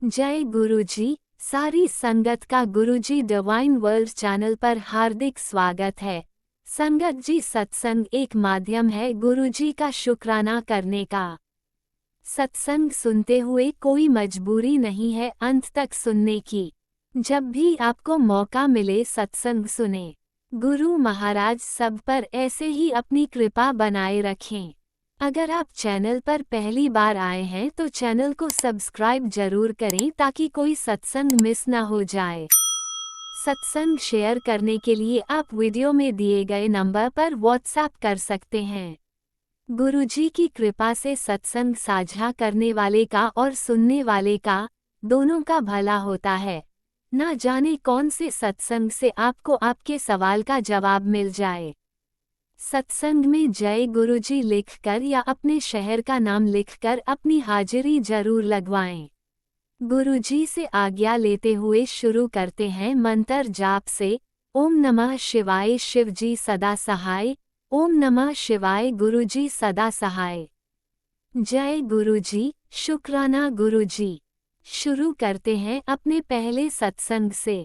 जय गुरुजी। सारी संगत का गुरुजी डिवाइन वर्ल्ड चैनल पर हार्दिक स्वागत है। संगत जी, सत्संग एक माध्यम है गुरुजी का शुक्राना करने का। सत्संग सुनते हुए कोई मजबूरी नहीं है अंत तक सुनने की। जब भी आपको मौका मिले सत्संग सुने। गुरु महाराज सब पर ऐसे ही अपनी कृपा बनाए रखें। अगर आप चैनल पर पहली बार आए हैं तो चैनल को सब्सक्राइब जरूर करें ताकि कोई सत्संग मिस ना हो जाए। सत्संग शेयर करने के लिए आप वीडियो में दिए गए नंबर पर व्हाट्सएप कर सकते हैं। गुरुजी की कृपा से सत्संग साझा करने वाले का और सुनने वाले का दोनों का भला होता है। ना जाने कौन से सत्संग से आपको आपके सवाल का जवाब मिल जाए। सत्संग में जय गुरुजी लिखकर या अपने शहर का नाम लिखकर अपनी हाजिरी जरूर लगवाएं। गुरुजी से आज्ञा लेते हुए शुरू करते हैं मंत्र जाप से। ओम नमः शिवाय, शिवजी सदा सहाय। ओम नमः शिवाय, गुरुजी सदा सहाय। जय गुरुजी, शुक्राना गुरुजी। शुरू करते हैं अपने पहले सत्संग से।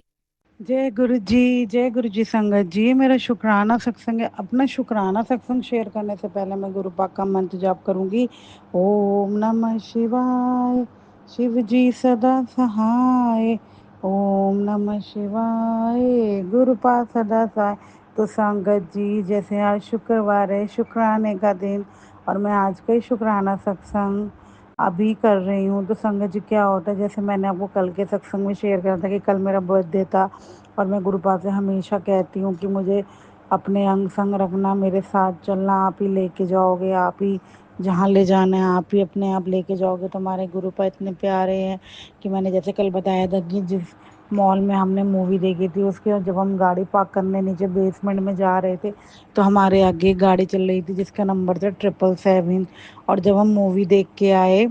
जय गुरु जी संगत जी। मेरा शुक्राना सत्संग है। अपना शुक्राना सत्संग शेयर करने से पहले मैं गुरु पाक का मंत्र जाप करूंगी। ओम नमः शिवाय, शिव जी सदा सहाय। ओम नमः शिवाय, गुरु पाक सदा सहाय। तो संगत जी, जैसे आज शुक्रवार है, शुक्राने का दिन, और मैं आज का ही शुक्राना सत्संग अभी कर रही हूँ। तो संगत जी, क्या होता है, जैसे मैंने आपको कल के सत्संग में शेयर करा था कि कल मेरा बर्थडे था, और मैं गुरुपाद से हमेशा कहती हूँ कि मुझे अपने अंग संग रखना, मेरे साथ चलना, आप ही लेके जाओगे, आप ही जहाँ ले जाना है आप ही अपने आप लेके जाओगे। तो हमारे गुरुपा इतने प्यारे हैं कि मैंने जैसे कल बताया था कि जिस मॉल में हमने मूवी देखी थी, उसके जब हम गाड़ी पार्क करने नीचे बेसमेंट में जा रहे थे तो हमारे आगे एक गाड़ी चल रही थी जिसका नंबर था 777। और जब हम मूवी देख के आए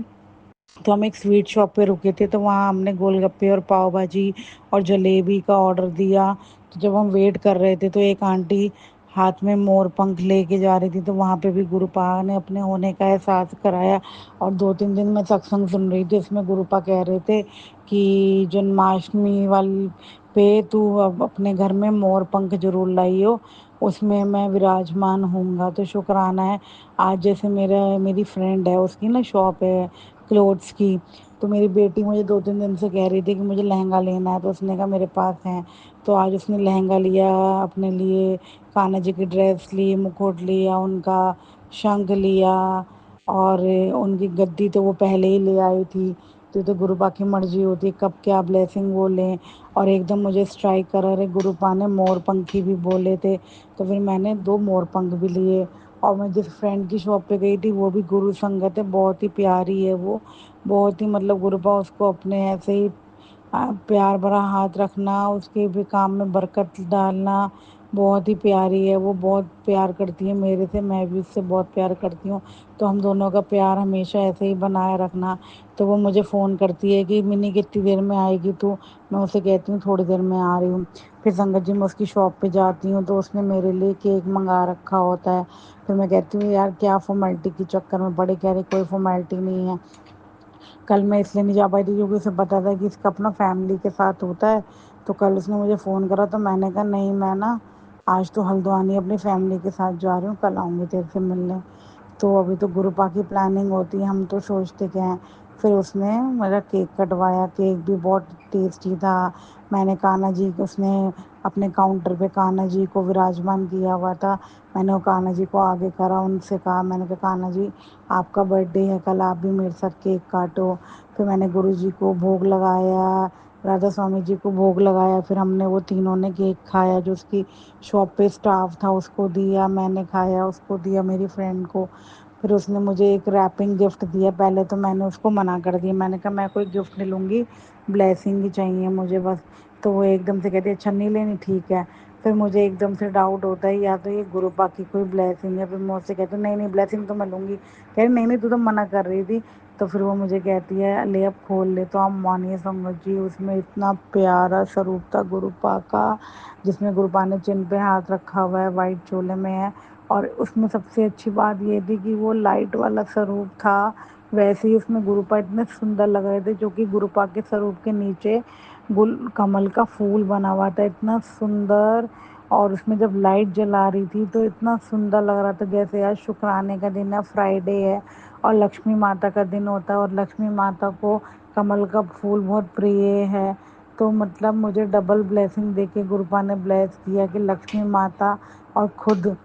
तो हम एक स्वीट शॉप पे रुके थे, तो वहाँ हमने गोलगप्पे और पाव भाजी और जलेबी का ऑर्डर दिया। तो जब हम वेट कर रहे थे तो एक आंटी हाथ में मोर पंख लेके जा रही थी, तो वहाँ पे भी गुरुपा ने अपने होने का एहसास कराया। और 2-3 दिन मैं सत्संग सुन रही थी, इसमें गुरुपा कह रहे थे कि जन्माष्टमी वाली पे तू अब अपने घर में मोर पंख जरूर लाई हो, उसमें मैं विराजमान होऊंगा। तो शुक्राना है। आज जैसे मेरी फ्रेंड है, उसकी ना शॉप है क्लोथ्स की, तो मेरी बेटी मुझे 2-3 दिन से कह रही थी कि मुझे लहंगा लेना है, तो उसने कहा मेरे पास है। तो आज उसने लहंगा लिया अपने लिए, कान्हा जी की ड्रेस ली, मुकुट लिया उनका, शंख लिया, और उनकी गद्दी तो वो पहले ही ले आई थी। तो गुरुपा की मर्जी होती है कब क्या ब्लेसिंग वो लें। और एकदम मुझे स्ट्राइक करा, अरे गुरुपा ने मोर पंखी भी बोले थे, तो फिर मैंने 2 मोर पंख भी लिए। और मैं जिस फ्रेंड की शॉप पे गई थी वो भी गुरु संगत है, बहुत ही प्यारी है वो, बहुत ही मतलब गुरुपा उसको अपने ऐसे ही प्यार भरा हाथ रखना, उसके भी काम में बरकत डालना। बहुत ही प्यारी है वो, बहुत प्यार करती है मेरे से, मैं भी उससे बहुत प्यार करती हूँ। तो हम दोनों का प्यार हमेशा ऐसे ही बनाए रखना। तो वो मुझे फ़ोन करती है कि मिनी कितनी देर में आएगी तो मैं उसे कहती हूँ थोड़ी देर में आ रही हूँ। फिर संगत जी मैं उसकी शॉप पे जाती हूँ तो उसने मेरे लिए केक मंगा रखा होता है। फिर मैं कहती हूँ यार क्या फॉर्मेलिटी के चक्कर में पड़े, कह रही कोई फॉर्मेलिटी नहीं है। कल मैं इसलिए नहीं जा पाई थी क्योंकि उसे पता था कि इसका अपना फैमिली के साथ होता है। तो कल उसने मुझे फ़ोन करा तो मैंने कहा नहीं, मैं ना आज तो हल्द्वानी अपनी फैमिली के साथ जा रही हूँ, कल आऊँगी तेरे से मिलने। तो अभी तो गुरुपा की प्लानिंग होती है, हम तो सोचते क्या हैं। फिर उसने मेरा केक कटवाया, केक भी बहुत टेस्टी था। मैंने कान्हा जी को, उसने अपने काउंटर पे कान्हा जी को विराजमान किया हुआ था। मैंने वो कान्हा जी को आगे करा, उनसे कहा, मैंने कहा कान्हा जी आपका बर्थडे है कल, आप भी मेरे साथ केक काटो। फिर मैंने गुरु जी को भोग लगाया, राधा स्वामी जी को भोग लगाया, फिर हमने वो तीनों ने केक खाया, जो उसकी शॉप पे स्टाफ था उसको दिया, मैंने खाया, उसको दिया मेरी फ्रेंड को। फिर उसने मुझे एक रैपिंग गिफ्ट दिया। पहले तो मैंने उसको मना कर दिया, मैंने कहा मैं कोई गिफ्ट नहीं लूँगी, ब्लेसिंग ही चाहिए मुझे बस। तो वो एकदम से कहती अच्छा नहीं लेनी, ठीक है। फिर मुझे एकदम से डाउट होता है या तो ये गुरुपा की कोई ब्लेसिंग है, फिर मैं उससे कहती हूँ नहीं नहीं ब्लेसिंग तो मैं लूँगी, कह रही नहीं नहीं तू तो मना कर रही थी। तो फिर वो मुझे कहती है ले अब खोल ले। तो आप मानिए संगत जी, उसमें इतना प्यारा स्वरूप था गुरुपा का, जिसमें गुरुपा ने चिन्ह पे हाथ रखा हुआ है, वाइट चोले में है। और उसमें सबसे अच्छी बात ये थी कि वो लाइट वाला स्वरूप था, वैसे ही उसमें गुरुपा इतने सुंदर लग रहे थे, जो कि गुरुपा के स्वरूप के नीचे गुल कमल का फूल बना हुआ था, इतना सुंदर। और उसमें जब लाइट जला रही थी तो इतना सुंदर लग रहा था, जैसे आज शुक्राने का दिन है, फ्राइडे है और लक्ष्मी माता का दिन होता है, और लक्ष्मी माता को कमल का फूल बहुत प्रिय है। तो मतलब मुझे डबल ब्लेसिंग देके गुरुपा ने ब्लेस किया कि लक्ष्मी माता और खुद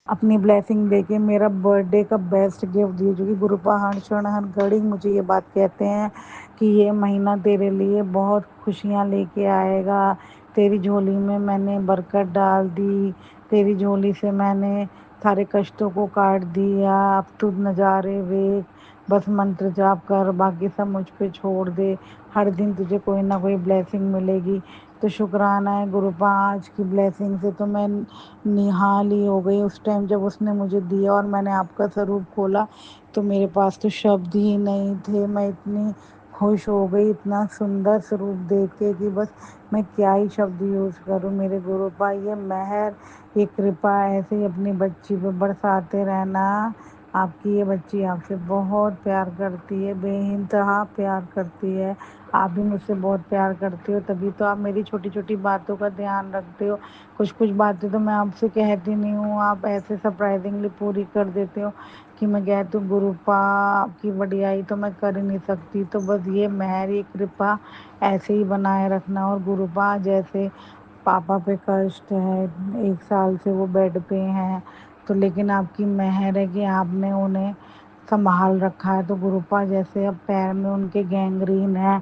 अपनी ब्लेसिंग देके मेरा बर्थडे का बेस्ट गिफ्ट दिए, जो कि गुरुपा हर क्षण हर घड़ी मुझे ये बात कहते हैं कि ये महीना तेरे लिए बहुत खुशियाँ लेके आएगा, तेरी झोली में मैंने बरकत डाल दी, तेरी झोली से मैंने सारे कष्टों को काट दिया, अब तू नज़ारे वे बस मंत्र जाप कर, बाकी सब मुझ पे छोड़ दे, हर दिन तुझे कोई ना कोई ब्लेसिंग मिलेगी। तो शुक्राना है गुरुपा, आज की ब्लेसिंग से तो मैं निहाल ही हो गई। उस टाइम जब उसने मुझे दिया और मैंने आपका स्वरूप खोला तो मेरे पास तो शब्द ही नहीं थे, मैं इतनी खुश हो गई इतना सुंदर स्वरूप देख के कि बस मैं क्या ही शब्द यूज़ करूं। मेरे गुरुपा ये मेहर, ये कृपा ऐसे ही अपनी बच्ची पे बरसाते रहना। आपकी ये बच्ची आपसे बहुत प्यार करती है, बेइंतहा प्यार करती है, आप भी मुझसे बहुत प्यार करते हो, तभी तो आप मेरी छोटी छोटी बातों का ध्यान रखते हो। कुछ कुछ बातें तो मैं आपसे कहती नहीं हूँ, आप ऐसे सरप्राइजिंगली पूरी कर देते हो कि मैं कहती हूँ गुरुपा आपकी वडियाई तो मैं कर ही नहीं सकती। तो बस ये मेहर, ये कृपा ऐसे ही बनाए रखना। और गुरुपा जैसे पापा पे कष्ट है, 1 साल से वो बेड पे हैं, तो लेकिन आपकी मेहर है कि आपने उन्हें संभाल रखा है। तो गुरुपा जैसे अब पैर में उनके गैंग्रीन है,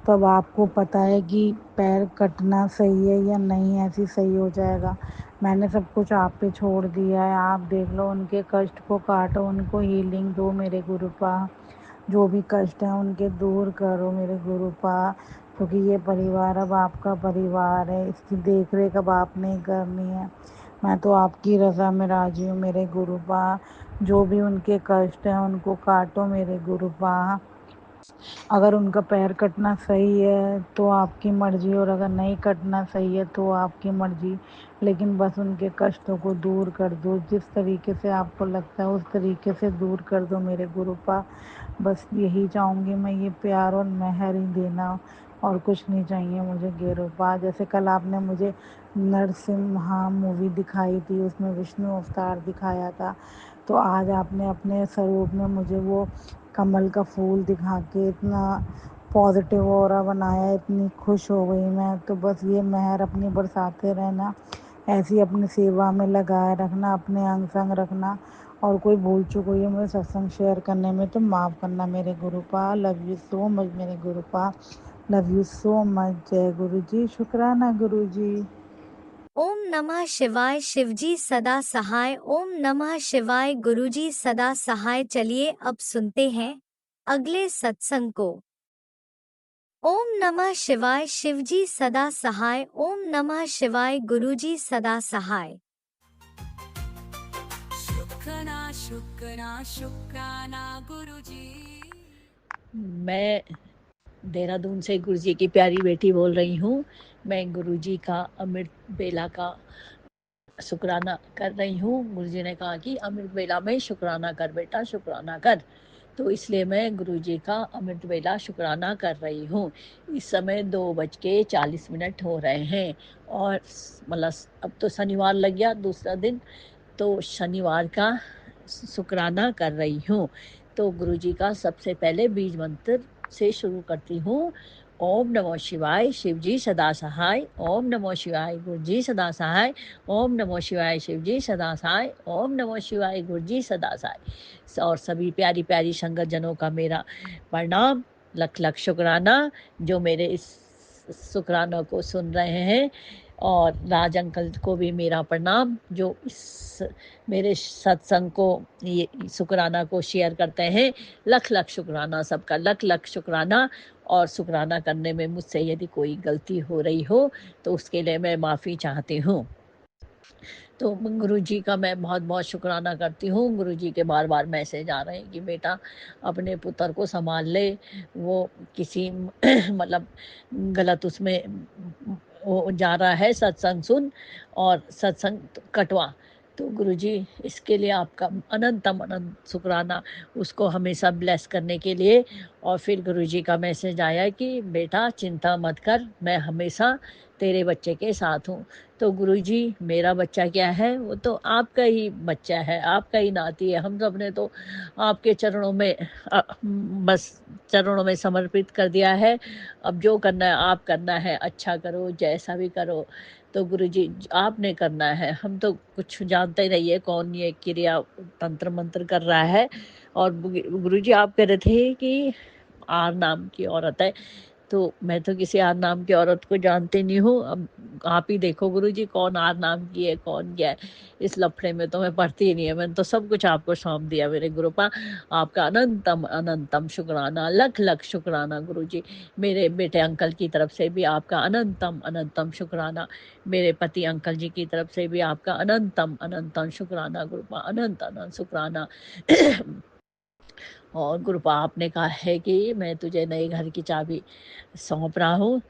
तब आपको पता है कि पैर कटना सही है या नहीं, ऐसे सही हो जाएगा। मैंने सब कुछ आप पे छोड़ दिया है, आप देख लो, उनके कष्ट को काटो, उनको हीलिंग दो मेरे गुरुपा, जो भी कष्ट हैं उनके दूर करो मेरे गुरुपा, क्योंकि ये परिवार अब आपका परिवार है, इसकी देख रेख अब आपने ही करनी है। मैं तो आपकी रज़ा में राजी हूँ मेरे गुरुपा, जो भी उनके कष्ट हैं उनको काटो मेरे गुरुपा। अगर उनका पैर कटना सही है तो आपकी मर्जी, और अगर नहीं कटना सही है तो आपकी मर्जी, लेकिन बस उनके कष्टों को दूर कर दो, जिस तरीके से आपको लगता है उस तरीके से दूर कर दो मेरे गुरुपा। बस यही चाहूँगी मैं, ये प्यार और मेहर ही देना, और कुछ नहीं चाहिए मुझे गुरुपा। जैसे कल आपने मुझे नरसिम्हा मूवी दिखाई थी, उसमें विष्णु अवतार दिखाया था, तो आज आपने अपने स्वरूप में मुझे वो कमल का फूल दिखा के इतना पॉजिटिव ऑरा बनाया, इतनी खुश हो गई मैं। तो बस ये मेहर अपनी बरसाते रहना, ऐसी अपनी सेवा में लगाए रखना, अपने अंग संग रखना, और कोई भूल चूक हुई है मुझे सत्संग शेयर करने में तो माफ़ करना मेरे गुरुपा। लव यू सो मच मेरे गुरुपा, लव यू सो मच। जय गुरु जी, शुक्राना गुरु जी। ओम नमः शिवाय शिवजी सदा सहाय। ओम नमः शिवाय गुरुजी सदा सहाय। चलिए अब सुनते हैं अगले सत्संग को। ओम नमः शिवाय शिवजी सदा सहाय। ओम नमः शिवाय गुरुजी सदा सहाय। शुक्राना शुक्राना शुक्राना गुरुजी। मैं देहरादून से गुरुजी की प्यारी बेटी बोल रही हूँ। मैं गुरुजी का अमृत बेला का शुक्राना कर रही हूँ। गुरुजी ने कहा कि अमृत बेला में शुक्राना कर बेटा, शुक्राना कर। तो इसलिए मैं गुरुजी का अमृत बेला शुक्राना कर रही हूँ। इस समय 2:40 हो रहे हैं, और मतलब अब तो शनिवार लग गया, दूसरा दिन, तो शनिवार का शुक्राना कर रही हूँ। तो गुरुजी का सबसे पहले बीज मंत्र से शुरू करती हूँ। ओम नमो शिवाय शिवजी सदा सहाय। ओम नमो शिवाय गुरुजी सदा सहाय। ओम नमो शिवाय शिवजी सदा सहाय। ओम नमो शिवाय गुरुजी सदा सहाय। और सभी प्यारी प्यारी संगत जनों का मेरा प्रणाम, लख लख शुक्राना, जो मेरे इस शुक्राना को सुन रहे हैं। और राज अंकल को भी मेरा प्रणाम, जो इस मेरे सत्संग को, ये शुक्राना को शेयर करते हैं। लख लख शुक्राना सबका, लख लख शुक्राना। और शुक्राना करने में मुझसे यदि कोई गलती हो रही हो तो उसके लिए मैं माफ़ी चाहती हूँ। तो गुरु जी का मैं बहुत बहुत शुक्राना करती हूँ। गुरु जी के बार बार मैसेज आ रहे हैं कि बेटा अपने पुत्र को संभाल ले, वो किसी मतलब गलत उसमें वो जा रहा है, सत्संग सुन और सत्संग कटवा। तो गुरुजी इसके लिए आपका अनंतम अनंत शुक्राना, उसको हमेशा ब्लेस करने के लिए। और फिर गुरुजी का मैसेज आया कि बेटा चिंता मत कर, मैं हमेशा तेरे बच्चे के साथ हूँ। तो गुरुजी मेरा बच्चा क्या है, वो तो आपका ही बच्चा है, आपका ही नाती है। हम सब ने तो आपके चरणों में बस चरणों में समर्पित कर दिया है। अब जो करना है आप करना है, अच्छा करो जैसा भी करो, तो गुरुजी आपने करना है। हम तो कुछ जानते ही नहीं है कौन ये क्रिया तंत्र मंत्र कर रहा है। और गुरुजी आप कह रहे थे कि आर नाम की औरत है, तो मैं तो किसी आर नाम की औरत को जानती नहीं हूँ। अब आप ही देखो गुरुजी कौन आर नाम की है, कौन क्या है। इस लफड़े में तो मैं पढ़ती ही नहीं है, मैंने तो सब कुछ आपको सौंप दिया मेरे गुरुपा। आपका अनंतम अनंतम शुक्राना, लख लख शुक्राना गुरुजी। मेरे बेटे अंकल की तरफ से भी आपका अनंतम अनंतम शुक्राना। मेरे पति अंकल जी की तरफ से भी आपका अनंतम अनंतम शुक्राना गुरुपा, अनंत अनंत शुक्राना। और गुरुपा आपने कहा है कि मैं तुझे नए घर की चाबी सौंप रहा हूँ,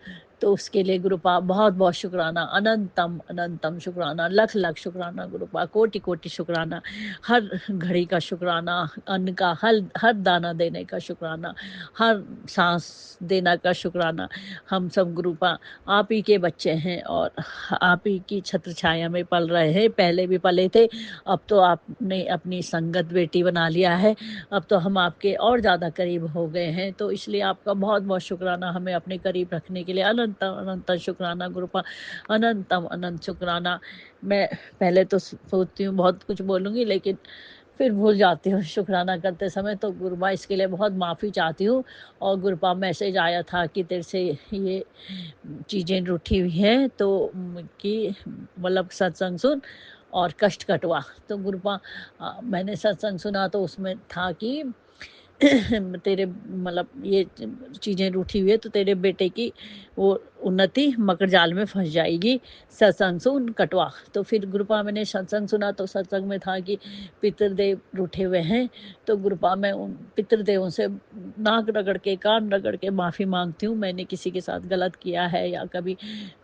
तो उसके लिए गुरुपा बहुत बहुत शुक्राना, अनंतम अनंतम शुक्राना, लख लख शुक्राना गुरुपा, कोटि कोटि शुक्राना। हर घड़ी का शुक्राना, अन्न का हर हर दाना देने का शुक्राना, हर सांस देना का शुक्राना। हम सब गुरुपा आप ही के बच्चे हैं और आप ही की छत्र छाया में पल रहे हैं। पहले भी पले थे, अब तो आपने अपनी संगत बेटी बना लिया है। अब तो हम आपके और ज़्यादा करीब हो गए हैं, तो इसलिए आपका बहुत बहुत शुक्राना हमें अपने करीब रखने के लिए। अनंत अनंत शुक्राना गुरुपा, अनंतम अनंत शुक्राना। मैं पहले तो सोचती हूँ बहुत कुछ बोलूँगी, लेकिन फिर भूल जाती हूँ शुक्राना करते समय, तो गुरुपा इसके लिए बहुत माफ़ी चाहती हूँ। और गुरुपा मैसेज आया था कि तेरे से ये चीज़ें रूठी हुई हैं, तो कि मतलब सत्संग सुन और कष्ट कटवा। तो गुरुपा मैंने सत्संग सुना, तो उसमें था कि तेरे मतलब ये चीज़ें रूठी हुई है, तो तेरे बेटे की वो उन्नति मकर जाल में फंस जाएगी, सत्संग सुन कटवा। तो फिर गुरुपा मैंने सत्संग सुना, तो सत्संग में था कि पितृदेव रूठे हुए हैं। तो गुरुपा मैं उन पितृदेवों से नाक रगड़ के कान रगड़ के माफ़ी मांगती हूँ। मैंने किसी के साथ गलत किया है या कभी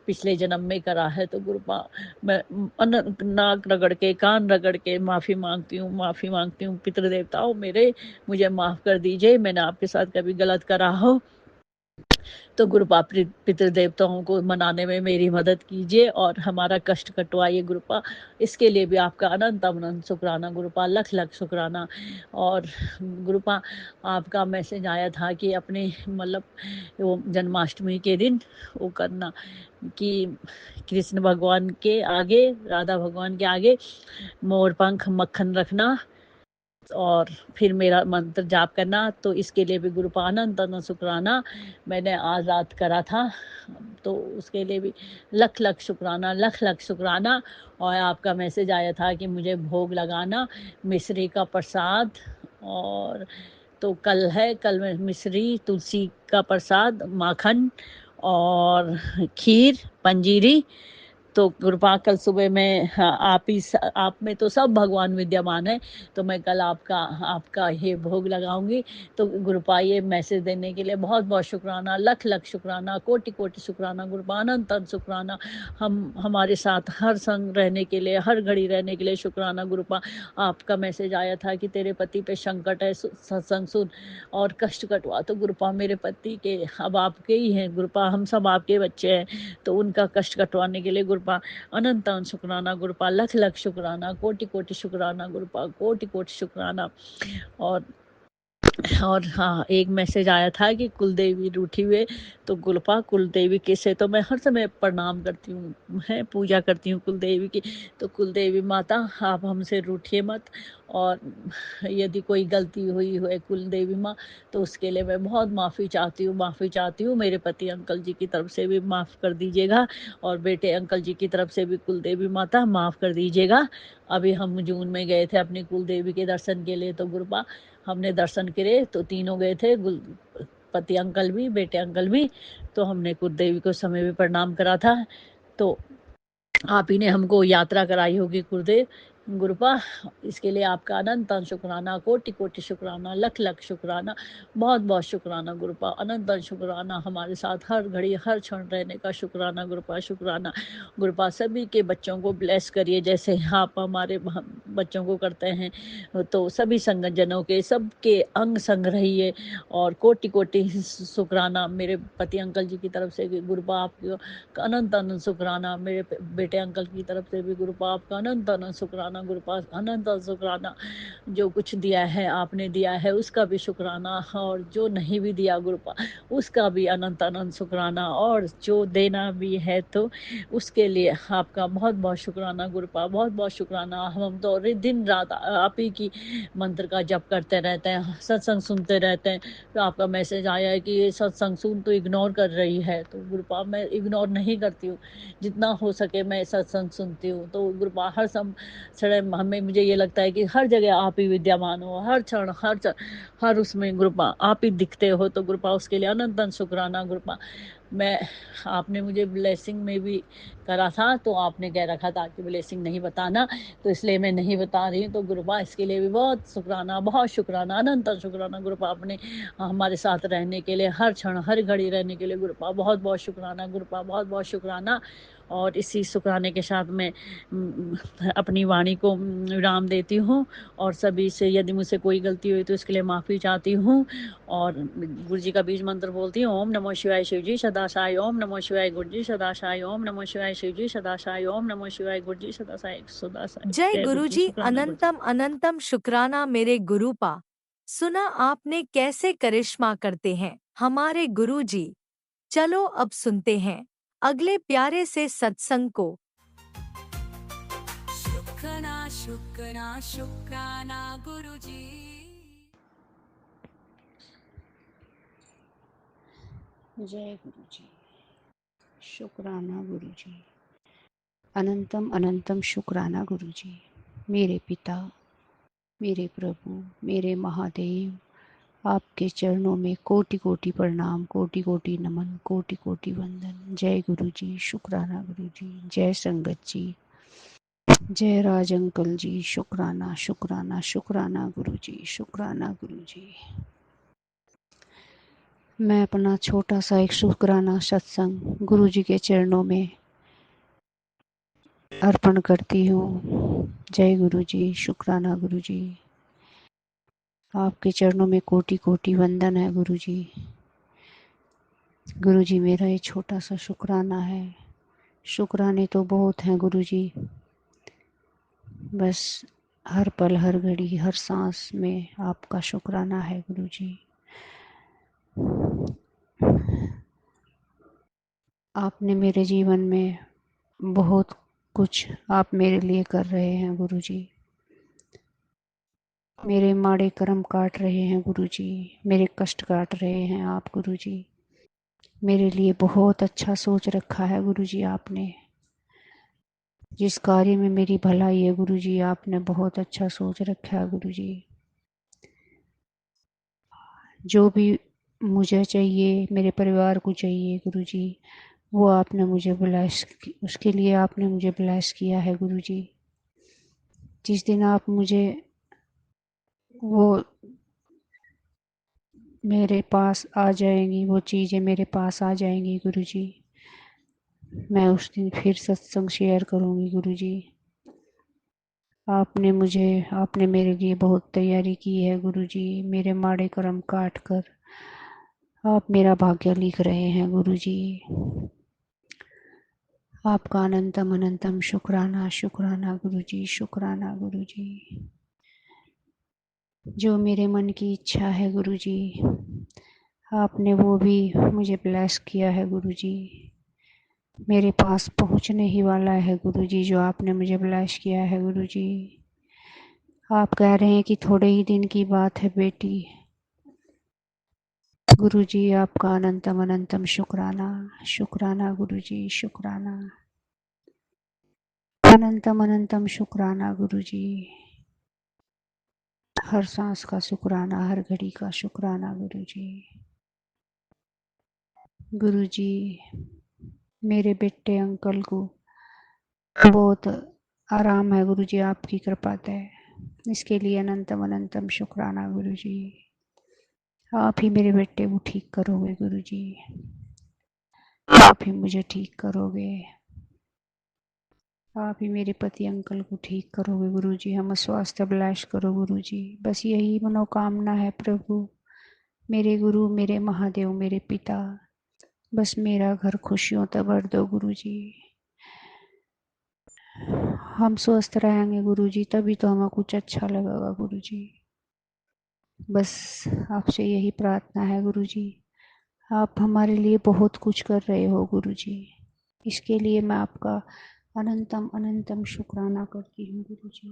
पिछले जन्म में करा है, तो गुरुपा मैं नाक रगड़ के कान रगड़ के माफ़ी मांगती हूँ, माफ़ी मांगती हूँ। पितृदेवताओं मेरे, मुझे माफ़ कर दीजिए, मैंने आपके साथ कभी गलत करा हो तो गुरुपा पितृदेवताओं को मनाने में मेरी मदद कीजिए और हमारा कष्ट कटवाइए गुरुपा। इसके लिए भी आपका अनंत अनंत शुक्राना गुरुपा, लख लख शुक्राना। और गुरुपा आपका मैसेज आया था कि अपने मतलब वो जन्माष्टमी के दिन वो करना कि कृष्ण भगवान के आगे, राधा भगवान के आगे मोर पंख मक्खन रखना और फिर मेरा मंत्र जाप करना। तो इसके लिए भी गुरुपा अनंत अनंत शुक्राना। मैंने आज रात करा था, तो उसके लिए भी लख लख शुक्राना, लख लख शुक्राना। और आपका मैसेज आया था कि मुझे भोग लगाना मिश्री का प्रसाद, और तो कल है, कल में मिश्री, तुलसी का प्रसाद, माखन और खीर, पंजीरी। तो गुरुपा कल सुबह में आप में तो सब भगवान विद्यमान है, तो मैं कल आपका आपका ये भोग लगाऊंगी। तो गुरुपा ये मैसेज देने के लिए बहुत बहुत शुक्राना, लख लख शुक्राना, कोटि कोटि शुक्राना गुरुपा, अनंत अनंत शुक्राना। हम हमारे साथ हर संग रहने के लिए, हर घड़ी रहने के लिए शुक्राना गुरुपा। आपका मैसेज आया था कि तेरे पति पे संकट है, सत्संग सुन और कष्ट कटवा। तो गुरुपा मेरे पति के अब आपके ही हैं गुरुपा, हम सब आपके बच्चे हैं, तो उनका कष्ट कटवाने के लिए गुरुपा अनंत अनंत शुक्राना गुरुपा, लख लख शुक्राना, कोटि कोटि शुक्राना गुरुपा, कोटि कोटि शुक्राना। और हाँ, एक मैसेज आया था कि कुलदेवी रूठी हुए, तो गुरुपा कुलदेवी के से तो मैं हर समय प्रणाम करती हूँ, है पूजा करती हूँ कुलदेवी की। तो कुलदेवी माता आप हमसे रूठिए मत, और यदि कोई गलती हुई है कुलदेवी माँ, तो उसके लिए मैं बहुत माफ़ी चाहती हूँ, माफ़ी चाहती हूँ। मेरे पति अंकल जी की तरफ से भी माफ़ कर दीजिएगा, और बेटे अंकल जी की तरफ से भी कुलदेवी माता माफ़ कर दीजिएगा। अभी हम जून में गए थे अपनी कुलदेवी के दर्शन के लिए, तो गुरुपा हमने दर्शन करे, तो तीनों गए थे, पति अंकल भी, बेटे अंकल भी। तो हमने कुलदेवी को समय भी प्रणाम करा था। तो आप ही ने हमको यात्रा कराई होगी गुरुदेव, गुरुपा, इसके लिए आपका अनंत शुक्राना, कोटि कोटि शुक्राना, लख लख शुक्राना, बहुत बहुत शुक्राना गुरुपा, अनंत शुक्राना, हमारे साथ हर घड़ी हर क्षण रहने का शुक्राना गुरुपा, शुक्राना गुरुपा। सभी के बच्चों को ब्लेस करिए जैसे आप हमारे बच्चों को करते हैं, तो सभी संगत जनों के सबके अंग संग रहिए। और कोटि कोटि शुक्राना मेरे पति अंकल जी की तरफ से भी गुरुपा आपको अनंत अनंत शुक्राना, मेरे बेटे अंकल की तरफ से भी गुरुपा आपका अनंत अनंत शुक्राना गुरुपा, अनंत अनंत शुक्राना। जो कुछ दिया है आपने दिया है उसका भी शुक्राना, और जो नहीं भी दिया गुरुपा उसका भी अनंत अनंत शुक्राना, और जो देना भी है तो उसके लिए आपका बहुत बहुत शुक्राना गुरुपा, बहुत बहुत शुक्राना। हम तो दिन रात आप ही की मंत्र का जप करते रहते हैं, सत्संग सुनते रहते हैं। तो आपका मैसेज आया है कि ये सत्संग सुन तो इग्नोर कर रही है, तो गुरुपा मैं इग्नोर नहीं करती हूँ, जितना हो सके मैं सत्संग सुनती हूँ। तो गुरुपा हर क्षण हमें मुझे ये लगता है कि हर जगह आप ही विद्यमान हो, हर क्षण हर उसमें गुरुपा आप ही दिखते हो। तो गुरुपा उसके लिए अनंत अनंत शुक्राना गुरुपा। मैं आपने मुझे ब्लेसिंग में भी करा था, तो आपने कह रखा था कि ब्लेसिंग नहीं बताना, तो इसलिए मैं नहीं बता रही हूँ। तो गुरुपा इसके लिए भी बहुत शुक्राना, बहुत शुक्राना, अनंत शुक्राना गुरुपा, आपने हमारे साथ रहने के लिए, हर क्षण हर घड़ी रहने के लिए गुरुपा बहुत बहुत शुक्राना गुरुपा, बहुत बहुत शुक्राना। और इसी शुक्राने के साथ मैं अपनी वाणी को विराम देती हूँ, और सभी से यदि मुझसे कोई गलती हुई तो इसके लिए माफ़ी चाहती हूँ। और गुरु जी का बीज मंत्र बोलती हूँ, ओम नमो शिवाय शिव जी सदाशाय, ओम नमो शिवाय गुरु जी सदाशाय, ओम नमो शिवाय शिव जी सदाशाय, ओम नमो शिवाय गुरु जी सदाशाय सदाशाय। जय जय गुरु जी, गुरुजी, शुक्राना गुरु जी। अनंतम अनंतम शुक्राना मेरे गुरुपा। सुना आपने कैसे करिश्मा करते हैं हमारे गुरुजी। चलो अब सुनते हैं अगले प्यारे से सत्संग को। शुक्राना शुक्राना शुक्राना गुरुजी। जय गुरु जी। शुक्राना गुरु जी। अनंतम अनंतम शुक्राना गुरु जी। मेरे पिता, मेरे प्रभु, मेरे महादेव, आपके चरणों में कोटि कोटि प्रणाम, कोटि कोटि नमन, कोटि कोटि वंदन। जय गुरु जी, शुक्राना गुरु जी। जय संगत जी, जय राज अंकल जी, शुक्राना शुक्राना शुक्राना गुरु जी, शुक्राना गुरु जी। मैं अपना छोटा सा एक शुक्राना सत्संग गुरु जी के चरणों में अर्पण करती हूँ। जय गुरु जी, शुक्राना गुरु जी। आपके चरणों में कोटि कोटि वंदन है गुरु जी। गुरु जी, मेरा ये छोटा सा शुक्राना है। शुक्राने तो बहुत हैं गुरु जी, बस हर पल हर घड़ी हर सांस में आपका शुक्राना है गुरु जी। आपने मेरे जीवन में बहुत कुछ आप मेरे लिए कर रहे हैं गुरु जी। मेरे माड़े कर्म काट रहे हैं गुरु जी, मेरे कष्ट काट रहे हैं आप गुरु जी। मेरे लिए बहुत अच्छा सोच रखा है गुरु जी आपने। जिस कार्य में मेरी भलाई है गुरु जी, आपने बहुत अच्छा सोच रखा है गुरु जी। जो भी मुझे चाहिए, मेरे परिवार को चाहिए गुरु जी, वो आपने मुझे ब्लेस, उसके लिए आपने मुझे ब्लेस किया है गुरु जी। जिस दिन आप मुझे वो मेरे पास आ जाएंगी, वो चीज़ें मेरे पास आ जाएंगी गुरु जी, मैं उस दिन फिर सत्संग शेयर करूँगी गुरु जी। आपने मेरे लिए बहुत तैयारी की है गुरु जी। मेरे माड़े कर्म काट कर आप मेरा भाग्य लिख रहे हैं गुरु जी। आपका अनंतम अनंतम शुक्राना शुक्राना गुरु जी, शुक्राना गुरु जी। जो मेरे मन की इच्छा है गुरु जी, आपने वो भी मुझे ब्लेस किया है गुरु जी। मेरे पास पहुंचने ही वाला है गुरु जी, जो आपने मुझे ब्लेस किया है गुरु जी। आप कह रहे हैं कि थोड़े ही दिन की बात है बेटी। गुरु जी, आपका अनंतम अनंतम शुक्राना शुक्राना गुरु जी, शुक्राना अनंतम अनंतम शुक्राना गुरु जी। हर सांस का शुक्राना, हर घड़ी का शुक्राना गुरु जी। गुरु जी, मेरे बेटे अंकल को बहुत आराम है गुरुजी आपकी कृपा से। इसके लिए अनंतम अनंतम शुक्राना गुरुजी। आप ही मेरे बेटे को ठीक करोगे गुरुजी, आप ही मुझे ठीक करोगे, आप ही मेरे पति अंकल को ठीक करोगे गुरुजी, हम स्वास्थ्य अभिलाष करो गुरुजी। बस यही मनोकामना है प्रभु। मेरे गुरु, मेरे महादेव, मेरे पिता, बस मेरा घर खुशियों से भर दो गुरुजी। हम स्वस्थ रहेंगे गुरुजी, तभी तो हमें कुछ अच्छा लगेगा गुरुजी। बस आपसे यही प्रार्थना है गुरुजी। आप हमारे लिए बहुत कुछ कर रहे हो गुरुजी, इसके लिए मैं आपका अनंतम अनंतम शुक्राना करती हूँ गुरुजी।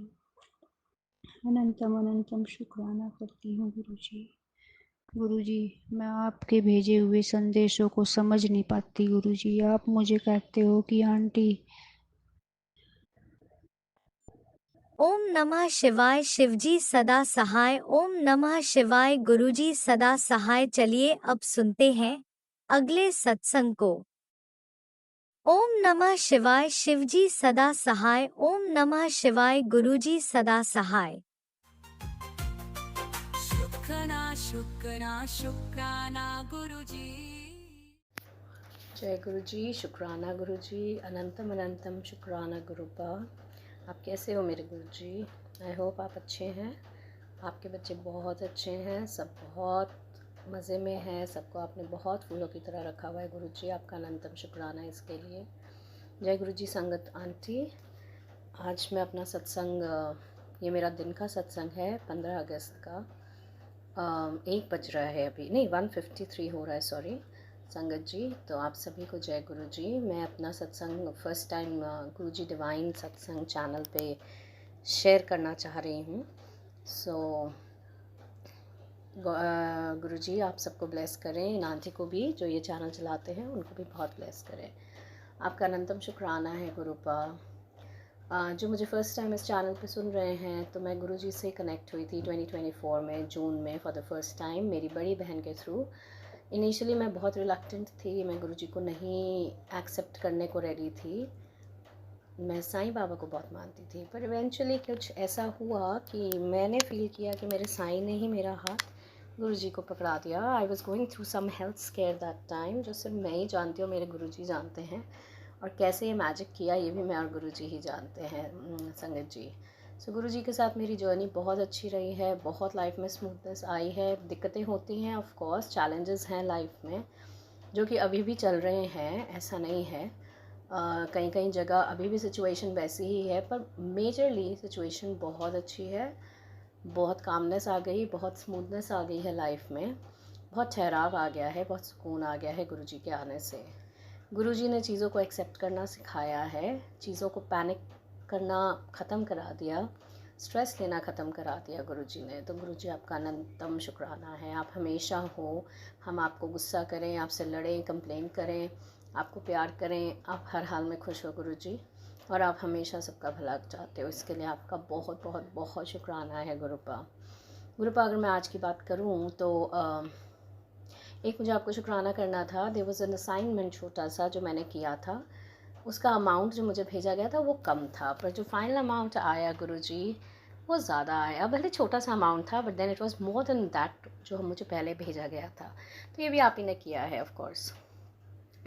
अनंतम अनंतम शुक्राना करती हूँ गुरुजी। गुरुजी, मैं आपके भेजे हुए संदेशों को समझ नहीं पाती गुरुजी। आप मुझे कहते हो कि आंटी ओम नमः शिवाय। शिवजी सदा सहाय। ओम नमः शिवाय। गुरुजी सदा सहाय। चलिए अब सुनते हैं अगले सत्संग को। ओम नमः शिवाय। शिवजी सदा सहाय। ओम नमः शिवाय। गुरुजी सदा सहाय। शुक्राना शुक्राना शुक्राना गुरुजी। जय गुरु जी। शुक्राना गुरु जी। अनंतम अनंतम शुक्राना गुरुपा। आप कैसे हो मेरे गुरु जी? आई होप आप अच्छे हैं। आपके बच्चे बहुत अच्छे हैं, सब बहुत मज़े में हैं। सबको आपने बहुत फूलों की तरह रखा हुआ है गुरु जी। आपका अनंतम शुक्राना इसके लिए। जय गुरु जी। संगत आंटी, आज मैं अपना सत्संग, ये मेरा दिन का सत्संग है 15 अगस्त का। 1 बज रहा है अभी, नहीं 1:53 हो रहा है, सॉरी संगत जी। तो आप सभी को जय गुरु जी। मैं अपना सत्संग फर्स्ट टाइम गुरु जी डिवाइन सत्संग चैनल पे शेयर करना चाह रही हूँ। सो गुरु जी आप सबको ब्लेस करें, इन आंटी को भी जो ये चैनल चलाते हैं उनको भी बहुत ब्लेस करें। आपका अनंतम शुक्राना है गुरुपा। जो मुझे फ़र्स्ट टाइम इस चैनल पे सुन रहे हैं, तो मैं गुरुजी से कनेक्ट हुई थी 2024 में जून में फॉर द फर्स्ट टाइम मेरी बड़ी बहन के थ्रू। इनिशियली मैं बहुत रिलक्टेंट थी, मैं गुरुजी को नहीं एक्सेप्ट करने को रेडी थी। मैं साईं बाबा को बहुत मानती थी, पर इवेंचुअली कुछ ऐसा हुआ कि मैंने फ़ील किया कि मेरे साईं ने ही मेरा हाथ गुरुजी को पकड़ा दिया। I was going through some health scare that time, जो सिर्फ मैं ही जानती हूँ, मेरे गुरुजी जानते हैं। और कैसे ये मैजिक किया ये भी मैं और गुरुजी ही जानते हैं संगत जी। सो गुरुजी के साथ मेरी जर्नी बहुत अच्छी रही है, बहुत लाइफ में स्मूथनेस आई है। दिक्कतें होती हैं, ऑफ कोर्स चैलेंजेस हैं लाइफ में, जो कि अभी भी चल रहे हैं, ऐसा नहीं है। कहीं कहीं जगह अभी भी सिचुएशन वैसी ही है, पर मेजरली सिचुएशन बहुत अच्छी है। बहुत कामनेस आ गई, बहुत स्मूथनेस आ गई है लाइफ में, बहुत ठहराव आ गया है, बहुत सुकून आ गया है गुरुजी के आने से। गुरुजी ने चीज़ों को एक्सेप्ट करना सिखाया है, चीज़ों को पैनिक करना ख़त्म करा दिया, स्ट्रेस लेना ख़त्म करा दिया गुरुजी ने। तो गुरुजी आपका अनंतम शुक्राना है। आप हमेशा हो, हम आपको गुस्सा करें, आपसे लड़ें, कंप्लेन करें, आपको प्यार करें, आप हर हाल में खुश हो गुरुजी, और आप हमेशा सबका भला चाहते हो। इसके लिए आपका बहुत बहुत बहुत शुक्राना है गुरुपा। गुरुपा, अगर मैं आज की बात करूँ तो एक मुझे आपको शुक्राना करना था। देयर वाज एन असाइनमेंट छोटा सा जो मैंने किया था, उसका अमाउंट जो मुझे भेजा गया था वो कम था, पर जो फाइनल अमाउंट आया गुरुजी वो ज़्यादा आया। भले छोटा सा अमाउंट था, but then it was more than that जो मुझे पहले भेजा गया था। तो ये भी आप ही ने किया है, ऑफ कोर्स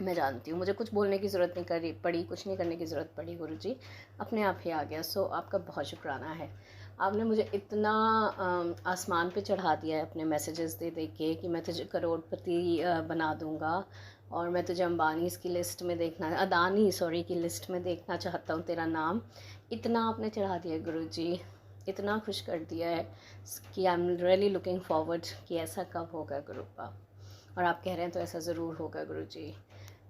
मैं जानती हूँ। मुझे कुछ बोलने की ज़रूरत नहीं करी पड़ी, कुछ नहीं करने की ज़रूरत पड़ी गुरुजी, अपने आप ही आ गया। सो आपका बहुत शुक्राना है। आपने मुझे इतना आसमान पे चढ़ा दिया है अपने मैसेजेस दे दे के कि मैं तुझे करोड़पति बना दूँगा, और मैं तुझे अंबानी की लिस्ट में देखना, अदानी सॉरी की लिस्ट में देखना चाहता हूँ तेरा नाम। इतना आपने चढ़ा दिया गुरुजी, इतना खुश कर दिया है कि I am really looking forward कि ऐसा कब होगा गुरुपा। और आप कह रहे हैं तो ऐसा ज़रूर होगा गुरुजी।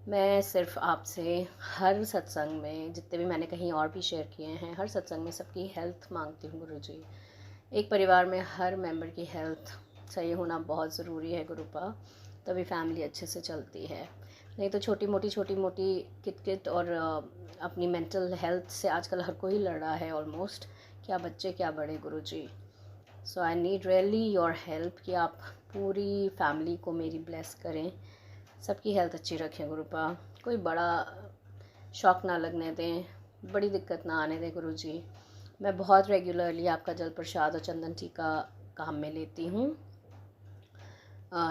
मैं सिर्फ आपसे हर सत्संग में, जितने भी मैंने कहीं और भी शेयर किए हैं, हर सत्संग में सबकी हेल्थ मांगती हूँ गुरुजी। एक परिवार में हर मेंबर की हेल्थ सही होना बहुत ज़रूरी है गुरुपा, तभी फैमिली अच्छे से चलती है। नहीं तो छोटी मोटी किट और अपनी मेंटल हेल्थ से आजकल हर कोई लड़ रहा है ऑलमोस्ट, क्या बच्चे क्या बड़े Guruji. So I need really your help कि आप पूरी फैमिली को मेरी ब्लेस करें, सबकी हेल्थ अच्छी रखें गुरुपा। कोई बड़ा शौक ना लगने दें, बड़ी दिक्कत ना आने दें गुरुजी। मैं बहुत रेगुलरली आपका जल प्रसाद और चंदन टीका काम में लेती हूँ,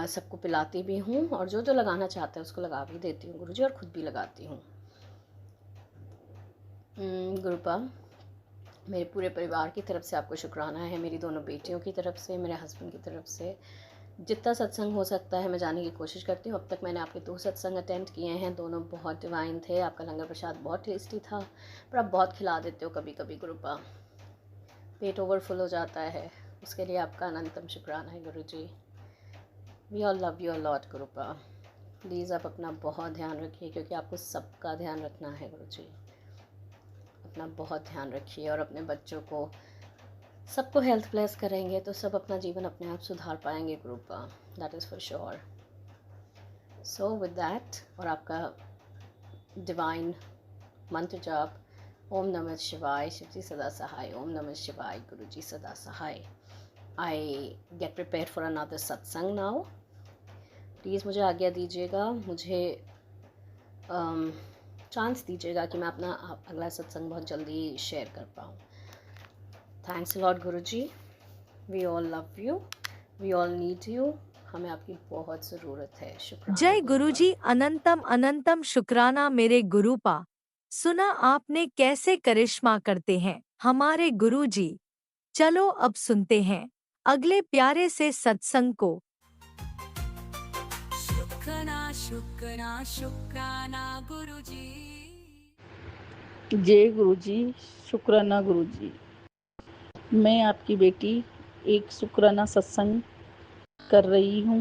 सबको पिलाती भी हूँ, और जो जो लगाना चाहता है उसको लगा भी देती हूँ गुरुजी, और ख़ुद भी लगाती हूँ। गुरुपा, मेरे पूरे परिवार की तरफ से आपको शुक्राना है, मेरी दोनों बेटियों की तरफ से, मेरे हस्बैंड की तरफ से। जितना सत्संग हो सकता है मैं जाने की कोशिश करती हूँ। अब तक मैंने आपके 2 सत्संग अटेंड किए हैं, दोनों बहुत डिवाइन थे। आपका लंगर प्रसाद बहुत टेस्टी था, पर आप बहुत खिला देते हो कभी कभी गुरुपा, पेट ओवरफुल हो जाता है, उसके लिए आपका अनंतम शुक्राना है Guruji. We all love you a lot Gurupa. Please आप अपना बहुत ध्यान रखिए, क्योंकि आपको सबका ध्यान रखना है गुरुजी। अपना बहुत ध्यान रखिए, और अपने बच्चों को सबको हेल्थ ब्लेस करेंगे तो सब अपना जीवन अपने आप सुधार पाएंगे Gurupa, that is for sure. So with that, और आपका डिवाइन मंत्र जाप, ओम नमः शिवाय, शिव जी सदा सहाय, ओम नमः शिवाय, गुरु जी सदा सहाय। I get prepare for another satsang now. Please मुझे आज्ञा दीजिएगा, मुझे चांस दीजिएगा कि मैं अपना अगला सत्संग बहुत जल्दी शेयर कर पाऊँ। Thanks lord Guruji, we all love you, we all need you, हमें आपकी बहुत ज़रूरत है। शुक्राना जय गुरुपा। गुरुजी, अनंतम अनंतम शुक्राना मेरे गुरुपा। सुना आपने कैसे करिश्मा करते हैं हमारे गुरुजी। चलो अब सुनते हैं अगले प्यारे से सत्संग को। शुक्राना शुक्राना शुक्राना गुरुजी। जय गुरुजी, शुक्राना गुरुजी। मैं आपकी बेटी एक शुक्राना सत्संग कर रही हूँ।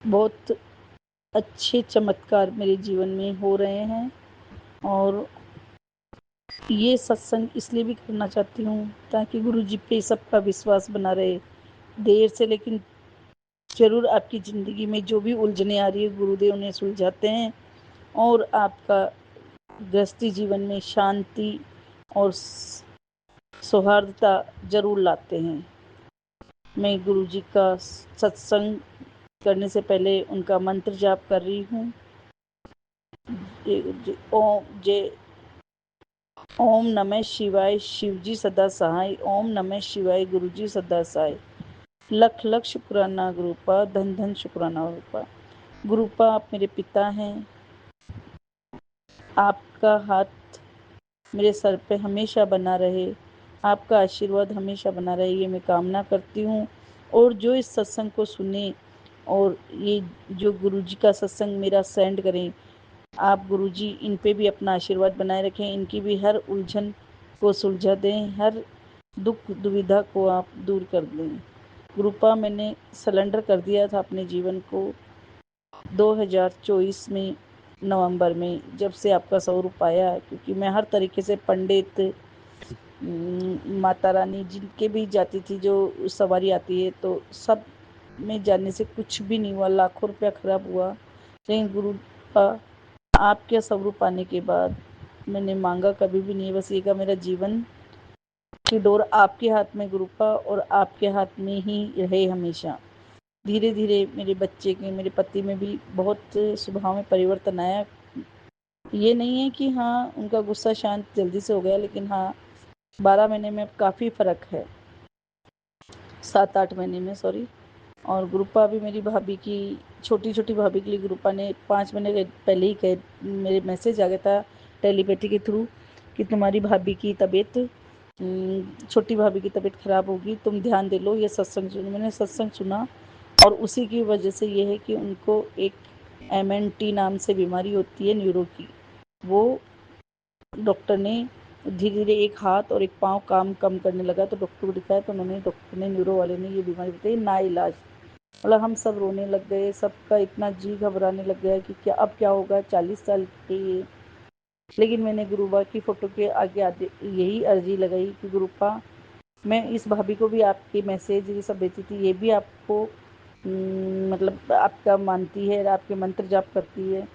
बहुत अच्छे चमत्कार मेरे जीवन में हो रहे हैं, और ये सत्संग इसलिए भी करना चाहती हूँ ताकि गुरुजी पे सबका विश्वास बना रहे। देर से लेकिन ज़रूर आपकी ज़िंदगी में जो भी उलझने आ रही है गुरुदेव उन्हें सुलझाते हैं, और आपका गृहस्थी जीवन में शांति और सौहार्दता जरूर लाते हैं। मैं गुरुजी का सत्संग करने से पहले उनका मंत्र जाप कर रही हूँ। ओम नमः शिवाय, शिवजी सदा सहाय, ओम नमः शिवाय, गुरुजी सदा सहाय। लख लख शुक्राना गुरुपा, धन धन शुक्राना गुरुपा। गुरुपा, आप मेरे पिता हैं, आपका हाथ मेरे सर पे हमेशा बना रहे, आपका आशीर्वाद हमेशा बना रहे, ये मैं कामना करती हूँ। और जो इस सत्संग को सुने और ये जो गुरुजी का सत्संग मेरा सेंड करें, आप गुरुजी इन पे भी अपना आशीर्वाद बनाए रखें, इनकी भी हर उलझन को सुलझा दें, हर दुख दुविधा को आप दूर कर दें। गुरुपा, मैंने सरेंडर कर दिया था अपने जीवन को 2024 में नवंबर में, जब से आपका स्वरूप आया, क्योंकि मैं हर तरीके से पंडित, माता रानी जिनके भी जाती थी, जो सवारी आती है, तो सब में जाने से कुछ भी नहीं हुआ, लाखों रुपया खराब हुआ। लेकिन गुरु आपके स्वरूप आने के बाद मैंने मांगा कभी भी नहीं, बस ये कहा मेरा जीवन की डोर आपके हाथ में गुरुपा, और आपके हाथ में ही रहे हमेशा। धीरे धीरे मेरे बच्चे के, मेरे पति में भी बहुत स्वभाव में परिवर्तन आया। ये नहीं है कि हाँ उनका गुस्सा शांत जल्दी से हो गया, लेकिन हाँ 12 महीने में अब काफ़ी फ़र्क है, 7-8 महीने में, सॉरी। और गुरुपा भी मेरी भाभी की, छोटी छोटी भाभी के लिए गुरुपा ने 5 महीने पहले ही कहे, मेरे मैसेज आ गया था टेलीपैथी के थ्रू कि तुम्हारी भाभी की तबीयत, छोटी भाभी की तबीयत ख़राब होगी, तुम ध्यान दे लो, ये सत्संग सुनो। मैंने सत्संग सुना, और उसी की वजह से ये है कि उनको एक MNT नाम से बीमारी होती है न्यूरो की। वो डॉक्टर ने धीरे धीरे एक हाथ और एक पाँव काम कम करने लगा, तो डॉक्टर को दिखाया, तो उन्होंने, डॉक्टर ने, न्यूरो वाले ने ये बीमारी बताई ना इलाज। मतलब हम सब रोने लग गए, सबका इतना जी घबराने लग गया कि क्या अब क्या होगा, 40 साल के ये। लेकिन मैंने गुरुबा की फ़ोटो के आगे आगे यही अर्जी लगाई कि गुरुपा, मैं इस भाभी को भी आपके मैसेज ये सब भेजी थी, ये भी आपको मतलब आपका मानती है, आपके मंत्र जाप करती है।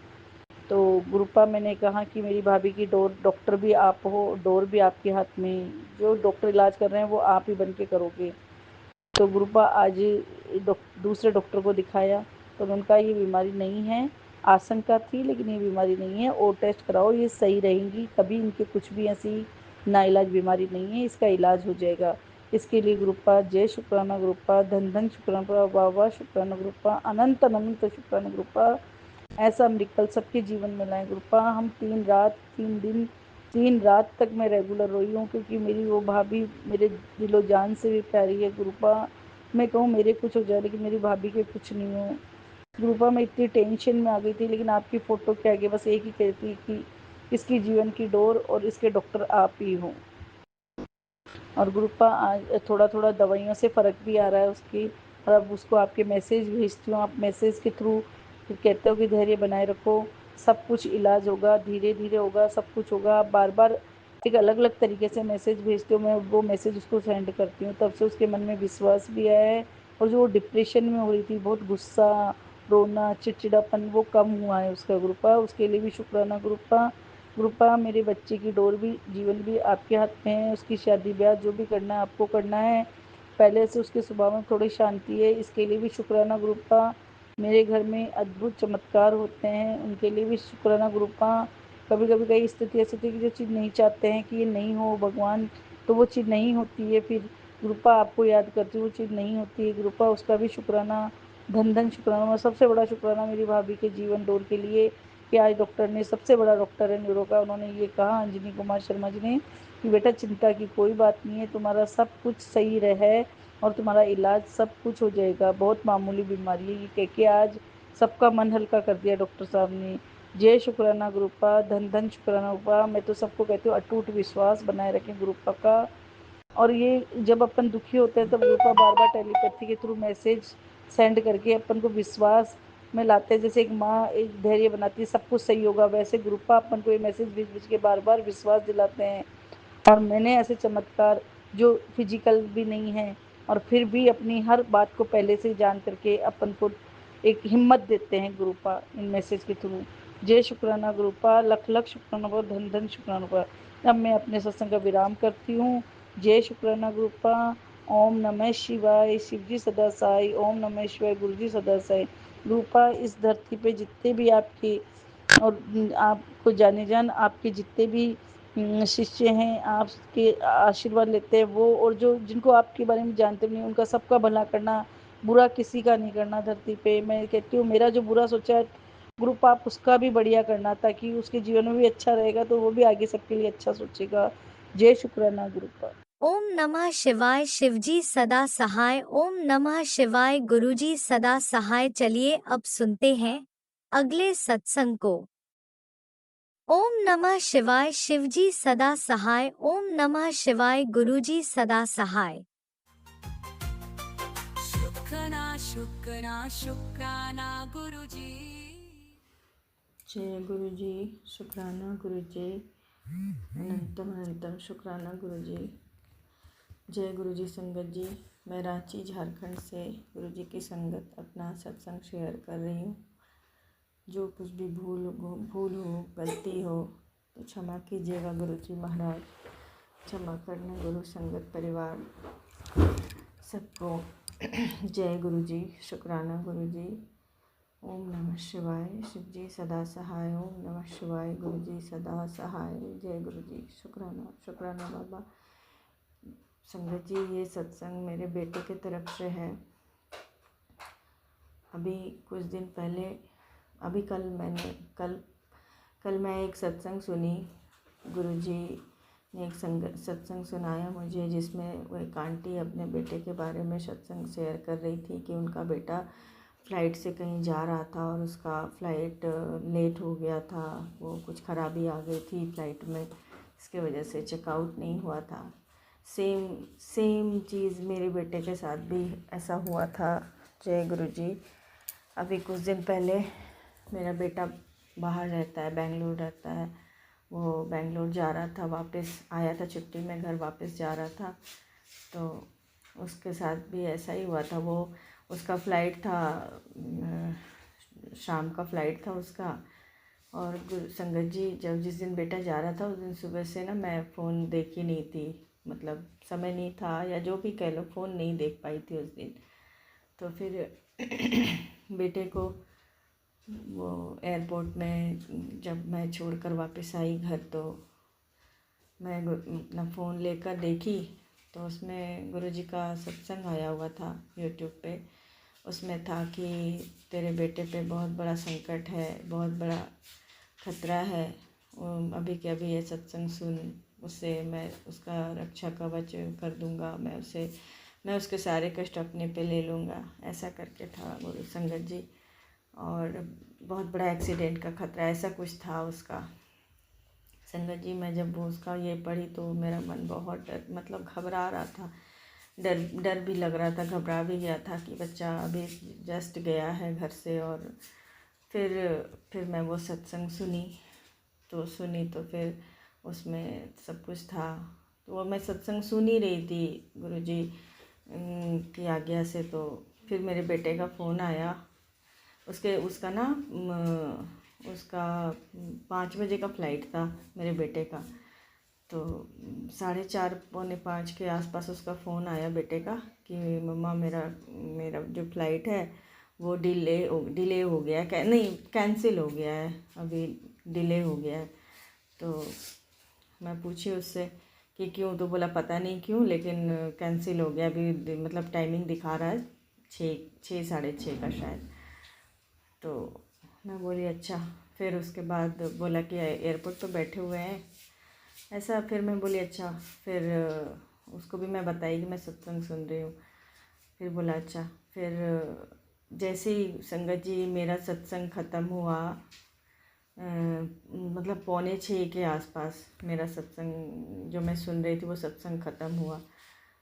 तो गुरुपा, मैंने कहा कि मेरी भाभी की डोर, डॉक्टर भी आप हो, डोर भी आपके हाथ में, जो डॉक्टर इलाज कर रहे हैं वो आप ही बन के करोगे। तो गुरुपा आज दूसरे डॉक्टर को दिखाया, तो उनका ये बीमारी नहीं है, आशंका थी, लेकिन ये बीमारी नहीं है। और टेस्ट कराओ, ये सही रहेंगी, कभी इनके कुछ भी ऐसी नाइलाज बीमारी नहीं है, इसका इलाज हो जाएगा। इसके लिए गुरुपा जय शुक्राना गुरुपा, धन धन शुक्राना बाबा शुक्राना गुरुपा, अनंत अनंत शुक्राना गुरुपा। ऐसा मिरेकल सबके जीवन में लाए गुरुपा। हम 3 रात तक मैं रेगुलर रोई हूँ, क्योंकि मेरी वो भाभी मेरे दिलो जान से भी प्यारी है गुरुपा। मैं कहूँ मेरे कुछ हो जाए, लेकिन मेरी भाभी के कुछ नहीं हो गुरुपा। मैं इतनी टेंशन में आ गई थी, लेकिन आपकी फ़ोटो के आगे बस एक ही कहती कि इसकी जीवन की डोर और इसके डॉक्टर आप ही हो। और गुरुपा आज थोड़ा थोड़ा दवाइयों से फ़र्क भी आ रहा है उसकी। और अब उसको आपके मैसेज भेजती हूँ, आप मैसेज के थ्रू फिर कहते हो कि धैर्य बनाए रखो, सब कुछ इलाज होगा, धीरे धीरे होगा, सब कुछ होगा। आप बार बार एक अलग अलग तरीके से मैसेज भेजते हो, मैं वो मैसेज उसको सेंड करती हूँ, तब से उसके मन में विश्वास भी आया है। और जो वो डिप्रेशन में हो रही थी, बहुत गुस्सा, रोना, चिड़चिड़ापन, वो कम हुआ है उसका गुरुपा। उसके लिए भी शुक्राना गुरुपा। गुरुपा मेरे बच्चे की डोर भी, जीवन भी आपके हाथ में है। उसकी शादी ब्याह जो भी करना है आपको करना है। पहले से उसके स्वभाव में थोड़ी शांति है, इसके लिए भी शुक्राना गुरुपा। मेरे घर में अद्भुत चमत्कार होते हैं, उनके लिए भी शुक्राना गुरुपा। कभी कभी कई स्थिति ऐसी होती है कि जो चीज़ नहीं चाहते हैं कि ये नहीं हो भगवान, तो वो चीज़ नहीं होती है। फिर गुरुपा आपको याद करती हूँ, वो चीज़ नहीं होती है गुरुपा, उसका भी शुक्राना, धन धन शुक्राना। और सबसे बड़ा शुक्राना मेरी भाभी के जीवन डोर के लिए, कि आज डॉक्टर ने, सबसे बड़ा डॉक्टर है न्यूरो का, उन्होंने ये कहा अंजनी कुमार शर्मा जी ने कि बेटा चिंता की कोई बात नहीं है, तुम्हारा सब कुछ सही रहे और तुम्हारा इलाज सब कुछ हो जाएगा, बहुत मामूली बीमारी है, ये कह के आज सबका मन हल्का कर दिया डॉक्टर साहब ने। जय शुक्राना गुरुपा, धन धन शुक्राना गुरुपा। मैं तो सबको कहती हूँ अटूट विश्वास बनाए रखें गुरुपा का। और ये जब अपन दुखी होते हैं तब गुरुपा बार बार टेलीपैथी के थ्रू मैसेज सेंड करके अपन को विश्वास में लाते हैं। जैसे एक माँ एक धैर्य बनाती है सब कुछ सही होगा, वैसे गुरुपा अपन को ये मैसेज भेज भेज के बार बार विश्वास दिलाते हैं। और मैंने ऐसे चमत्कार जो फिजिकल भी नहीं है और फिर भी अपनी हर बात को पहले से जान करके अपन को एक हिम्मत देते हैं गुरुपा इन मैसेज के थ्रू। जय शुक्राना गुरुपा, लख लख शुक्राना पर, धन धन शुक्राना पर। अब मैं अपने सत्संग का विराम करती हूँ। जय शुक्राना गुरुपा। ओम नमः शिवाय, शिव जी सदा साई। ओम नमः शिवाय, गुरु जी सदा साई। गुरुपा इस धरती पे जितने भी आपके और आपको जाने जान आपके जितने भी शिष्य हैं, आपके आशीर्वाद लेते हैं वो, और जो जिनको आपके बारे में जानते नहीं, उनका सबका भला करना, बुरा किसी का नहीं करना धरती पे। मैं कहती हूँ मेरा जो बुरा सोचा है ग्रुप, आप उसका भी बढ़िया करना, ताकि उसके जीवन में भी अच्छा रहेगा, तो वो भी आगे सबके लिए अच्छा सोचेगा। जय शुक्राना गुरुपा। ओम नमः शिवाय, शिवजी सदा सहाय। ओम नमः शिवाय, गुरुजी सदा सहाय। चलिए अब सुनते हैं अगले सत्संग को। ओम नमः शिवाय, शिवजी सदा सहाय। ओम नमः शिवाय, गुरुजी सदा सहाय। शुक्राना शुक्राना गुरुजी। जय गुरु जी, शुक्राना गुरु जी, अनंतम अनंतम शुक्राना गुरु जी। जय गुरु जी संगत जी। मैं रांची झारखंड से गुरु जी की संगत अपना सत्संग शेयर कर रही हूँ। जो कुछ भी भूल हो, गलती हो तो क्षमा कीजिएगा गुरु जी महाराज। क्षमा करना गुरु संगत परिवार सबको। जय गुरु जी, शुक्राना गुरु जी। ओम नमः शिवाय, शिव जी सदा सहाय। ओम नमः शिवाय, गुरु जी सदा सहाय। जय गुरु जी, शुक्राना शुक्राना बाबा। संगत जी, ये सत्संग मेरे बेटे के तरफ से है। अभी कुछ दिन पहले, अभी कल मैं एक सत्संग सुनी। गुरु जी ने एक सत्संग सुनाया मुझे, जिसमें वो एक आंटी अपने बेटे के बारे में सत्संग शेयर कर रही थी कि उनका बेटा फ़्लाइट से कहीं जा रहा था और उसका फ़्लाइट लेट हो गया था। वो कुछ ख़राबी आ गई थी फ़्लाइट में, इसके वजह से चेकआउट नहीं हुआ था। सेम चीज़ मेरे बेटे के साथ भी ऐसा हुआ था। जय गुरु जी। अभी कुछ दिन पहले मेरा बेटा बाहर रहता है, बेंगलुरु रहता है। वो बेंगलुरु जा रहा था, वापस आया था छुट्टी में, घर वापस जा रहा था, तो उसके साथ भी ऐसा ही हुआ था। उसका फ़्लाइट था, शाम का फ़्लाइट था उसका। और संगत जी, जब जिस दिन बेटा जा रहा था उस दिन सुबह से ना मैं फ़ोन देखी नहीं थी, मतलब समय नहीं था या जो भी कह लो, फ़ोन नहीं देख पाई थी उस दिन। तो फिर बेटे को वो एयरपोर्ट में जब मैं छोड़कर वापस आई घर, तो मैं अपना फ़ोन लेकर देखी तो उसमें गुरुजी का सत्संग आया हुआ था यूट्यूब पे। उसमें था कि तेरे बेटे पे बहुत बड़ा संकट है, बहुत बड़ा खतरा है, अभी के अभी ये सत्संग सुन, उससे मैं उसका रक्षा कवच कर दूंगा, मैं उसके सारे कष्ट अपने पे ले लूँगा, ऐसा करके था गुरु संगत जी। और बहुत बड़ा एक्सीडेंट का खतरा, ऐसा कुछ था उसका। संगत जी, मैं जब वो उसका ये पढ़ी तो मेरा मन बहुत मतलब घबरा रहा था, डर भी लग रहा था, घबरा भी गया था कि बच्चा अभी जस्ट गया है घर से। और फिर मैं वो सत्संग सुनी तो फिर उसमें सब कुछ था। तो वो मैं सत्संग सुन ही रही थी गुरुजी की आज्ञा से। तो फिर मेरे बेटे का फ़ोन आया, उसका 5 बजे का फ़्लाइट था मेरे बेटे का। तो 4:30 पौने 5 के आसपास उसका फ़ोन आया बेटे का कि मम्मा मेरा जो फ़्लाइट है वो डिले हो गया, नहीं कैंसिल हो गया है, अभी डिले हो गया है। तो मैं पूछी उससे कि क्यों, तो बोला पता नहीं क्यों, लेकिन कैंसिल हो गया, अभी मतलब टाइमिंग दिखा रहा है 6 साढ़े 6 का शायद। तो मैं बोली अच्छा। फिर उसके बाद बोला कि एयरपोर्ट पे बैठे हुए हैं ऐसा। फिर मैं बोली अच्छा। फिर उसको भी मैं बताई कि मैं सत्संग सुन रही हूँ। फिर बोला अच्छा। फिर जैसे ही संगत जी मेरा सत्संग ख़त्म हुआ, मतलब 5:45 के आसपास मेरा सत्संग जो मैं सुन रही थी वो सत्संग ख़त्म हुआ।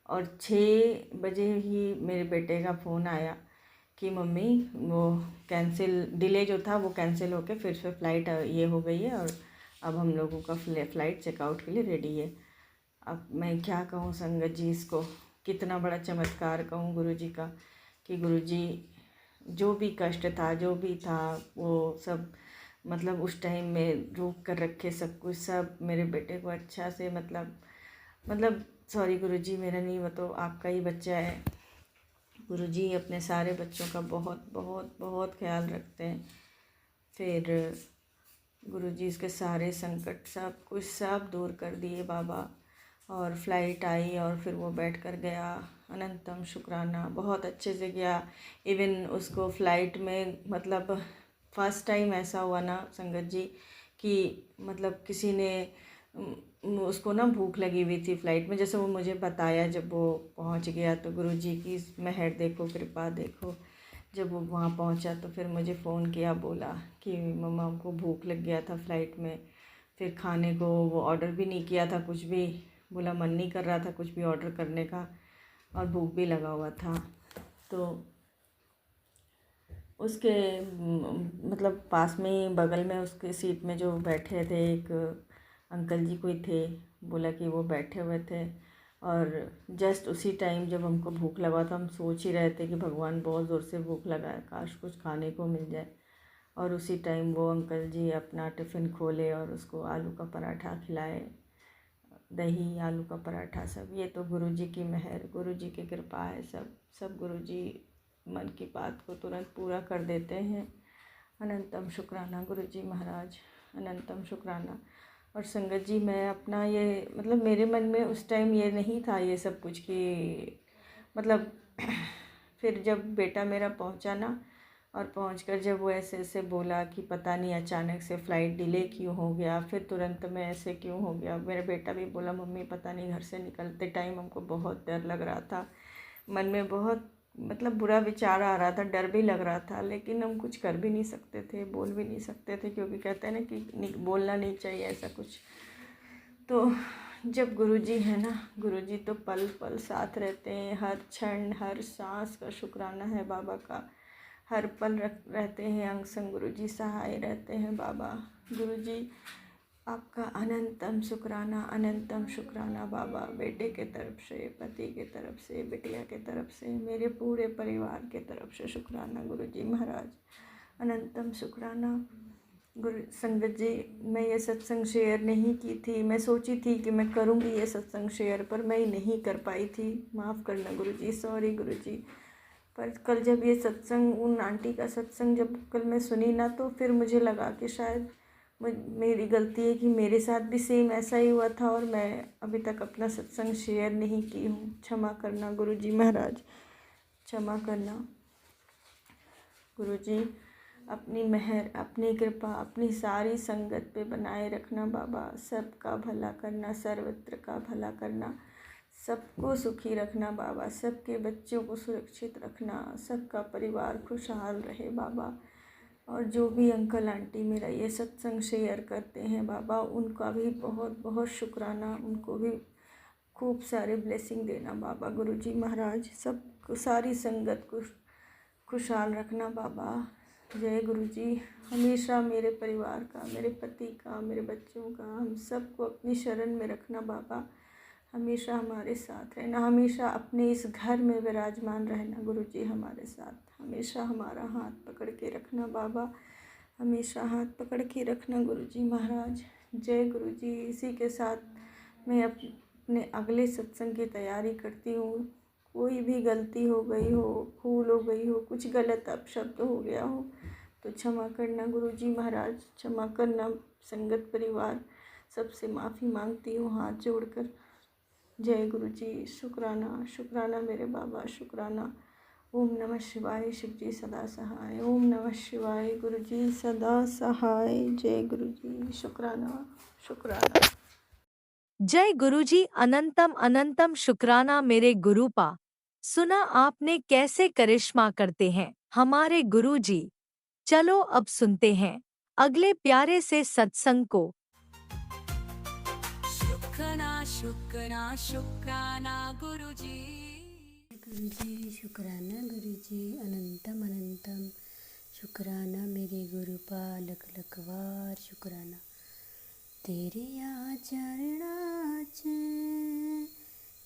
और 6 बजे ही मेरे बेटे का फ़ोन आया कि मम्मी वो डिले जो था वो कैंसिल होके फिर से फ़्लाइट ये हो गई है और अब हम लोगों का फ़्लाइट चेकआउट के लिए रेडी है। अब मैं क्या कहूँ संगत जी, इसको कितना बड़ा चमत्कार कहूँ गुरुजी का, कि गुरुजी जो भी कष्ट था, जो भी था, वो सब मतलब उस टाइम में रोक कर रखे सब कुछ, सब मेरे बेटे को अच्छा से मतलब सॉरी गुरुजी, मेरा नहीं, वो तो आपका ही बच्चा है। गुरुजी अपने सारे बच्चों का बहुत बहुत बहुत ख्याल रखते हैं। फिर गुरुजी इसके सारे संकट सब कुछ सब दूर कर दिए बाबा। और फ़्लाइट आई और फिर वो बैठ कर गया। अनंतम शुक्राना, बहुत अच्छे से गया। इवन उसको फ़्लाइट में मतलब फ़र्स्ट टाइम ऐसा हुआ ना संगत जी कि मतलब किसी ने उसको ना भूख लगी हुई थी फ़्लाइट में, जैसे वो मुझे बताया जब वो पहुंच गया। तो गुरुजी की मेहर देखो, कृपा देखो, जब वो वहाँ पहुँचा तो फिर मुझे फ़ोन किया, बोला कि मम्मा को भूख लग गया था फ़्लाइट में। फिर खाने को वो ऑर्डर भी नहीं किया था कुछ भी, बोला मन नहीं कर रहा था कुछ भी ऑर्डर करने का और भूख भी लगा हुआ था। तो उसके मतलब पास में ही बगल में उसके सीट में जो बैठे थे एक अंकल जी कोई थे, बोला कि वो बैठे हुए थे। और जस्ट उसी टाइम जब हमको भूख लगा था, हम सोच ही रहे थे कि भगवान बहुत ज़ोर से भूख लगा है, काश कुछ खाने को मिल जाए। और उसी टाइम वो अंकल जी अपना टिफ़िन खोले और उसको आलू का पराठा खिलाए, दही आलू का पराठा सब। ये तो गुरुजी की मेहर, गुरुजी की कृपा है। सब गुरुजी मन की बात को तुरंत पूरा कर देते हैं। अनंतम शुक्राना गुरुजी महाराज, अनंतम शुक्राना। और संगत जी मैं अपना ये मतलब मेरे मन में उस टाइम ये नहीं था ये सब कुछ कि मतलब फिर जब बेटा मेरा पहुंचा ना, और पहुंचकर जब वो ऐसे बोला कि पता नहीं अचानक से फ़्लाइट डिले क्यों हो गया, फिर तुरंत में ऐसे क्यों हो गया। मेरा बेटा भी बोला मम्मी पता नहीं, घर से निकलते टाइम हमको बहुत डर लग रहा था, मन में बहुत मतलब बुरा विचार आ रहा था, डर भी लग रहा था, लेकिन हम कुछ कर भी नहीं सकते थे, बोल भी नहीं सकते थे, क्योंकि कहते हैं ना कि बोलना नहीं चाहिए ऐसा कुछ। तो जब गुरुजी है ना, गुरुजी तो पल पल साथ रहते हैं, हर क्षण हर सांस का शुक्राना है बाबा का, हर पल रहते हैं अंग संग, गुरुजी सहाय रहते हैं बाबा। गुरुजी आपका अनंतम शुक्राना, अनंतम शुक्राना बाबा, बेटे के तरफ से, पति के तरफ से, बिटिया के तरफ से, मेरे पूरे परिवार के तरफ से शुक्राना गुरुजी महाराज, अनंतम शुक्राना। गुरु संगत जी मैं ये सत्संग शेयर नहीं की थी, मैं सोची थी कि मैं करूँगी ये सत्संग शेयर, पर मैं नहीं कर पाई थी, माफ़ करना गुरुजी, सॉरी गुरुजी। पर कल जब ये सत्संग, उन आंटी का सत्संग जब कल मैं सुनी ना, तो फिर मुझे लगा कि शायद मेरी गलती है कि मेरे साथ भी सेम ऐसा ही हुआ था और मैं अभी तक अपना सत्संग शेयर नहीं की हूँ। क्षमा करना गुरुजी महाराज, क्षमा करना गुरुजी। अपनी मेहर, अपनी कृपा, अपनी सारी संगत पे बनाए रखना बाबा। सबका भला करना, सर्वत्र का भला करना, सबको सुखी रखना बाबा। सबके बच्चों को सुरक्षित रखना, सबका परिवार खुशहाल रहे बाबा। और जो भी अंकल आंटी मेरा ये सत्संग शेयर करते हैं बाबा, उनका भी बहुत बहुत शुक्राना। उनको भी खूब सारे ब्लेसिंग देना बाबा गुरुजी महाराज। सब सारी संगत को खुशहाल रखना बाबा। जय गुरुजी। हमेशा मेरे परिवार का, मेरे पति का, मेरे बच्चों का, हम सबको अपनी शरण में रखना बाबा। हमेशा हमारे साथ रहना, हमेशा अपने इस घर में विराजमान रहना गुरुजी हमारे साथ। हमेशा हमारा हाथ पकड़ के रखना बाबा, हमेशा हाथ पकड़ के रखना गुरुजी महाराज। जय गुरुजी। इसी के साथ मैं अपने अगले सत्संग की तैयारी करती हूँ। कोई भी गलती हो गई हो, भूल हो गई हो, कुछ गलत अपशब्द हो गया हो तो क्षमा करना गुरुजी महाराज, क्षमा करना। संगत परिवार सबसे माफ़ी मांगती हूँ हाथ जोड़कर। जय गुरुजी। शुक्राना, शुक्राना मेरे बाबा, शुक्राना। ओम नमः शिवाय। शिवजी सदा सहाय। ओम नमः शिवाय। गुरुजी सदा सहाय। जय गुरुजी। शुक्राना, शुक्राना। जय गुरुजी। अनंतम अनंतम शुक्राना मेरे गुरुपा। सुना आपने कैसे करिश्मा करते हैं हमारे गुरुजी। चलो अब सुनते हैं अगले प्यारे से सत्संग को। शुक्राना शुक्राना शुक्राना गुरुजी। गुरुजी शुक्राना, गुरुजी अनंतम अनंतम शुक्राना मेरे गुरुपा। लख लख वार शुक्राना। तेरे चरणा च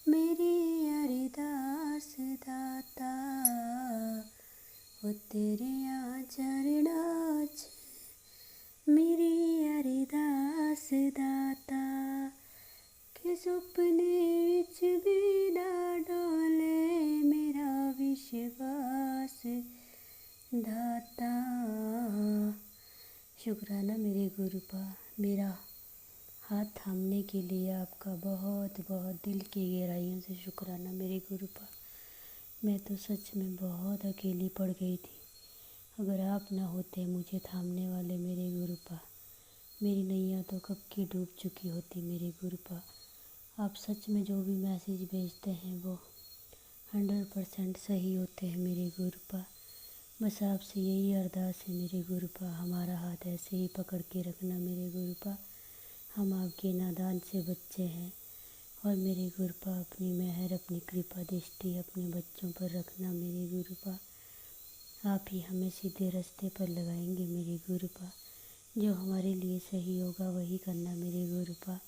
मेरी अरदास दाता, ओ तेरे चरणा च मेरी अरदास दाता। कि सुपने विच भी ना डोले मेरा विश्वास दाता। शुक्राना मेरे गुरुपा। मेरा हाथ थामने के लिए आपका बहुत बहुत दिल की गहराइयों से शुक्राना मेरे गुरुपा। मैं तो सच में बहुत अकेली पड़ गई थी। अगर आप ना होते मुझे थामने वाले मेरे गुरुपा, मेरी नैया तो कब की डूब चुकी होती मेरे गुरुपा। आप सच में जो भी मैसेज भेजते हैं वो 100% सही होते हैं मेरे गुरुपा। बस आपसे यही अरदास है मेरे गुरुपा, हमारा हाथ ऐसे ही पकड़ के रखना मेरे गुरुपा। हम आपके नादान से बच्चे हैं और मेरे गुरुपा अपनी मेहर, अपनी कृपा दृष्टि अपने बच्चों पर रखना मेरे गुरुपा। आप ही हमें सीधे रास्ते पर लगाएंगे मेरे गुरुपा। जो हमारे लिए सही होगा वही करना मेरे गुरुपा।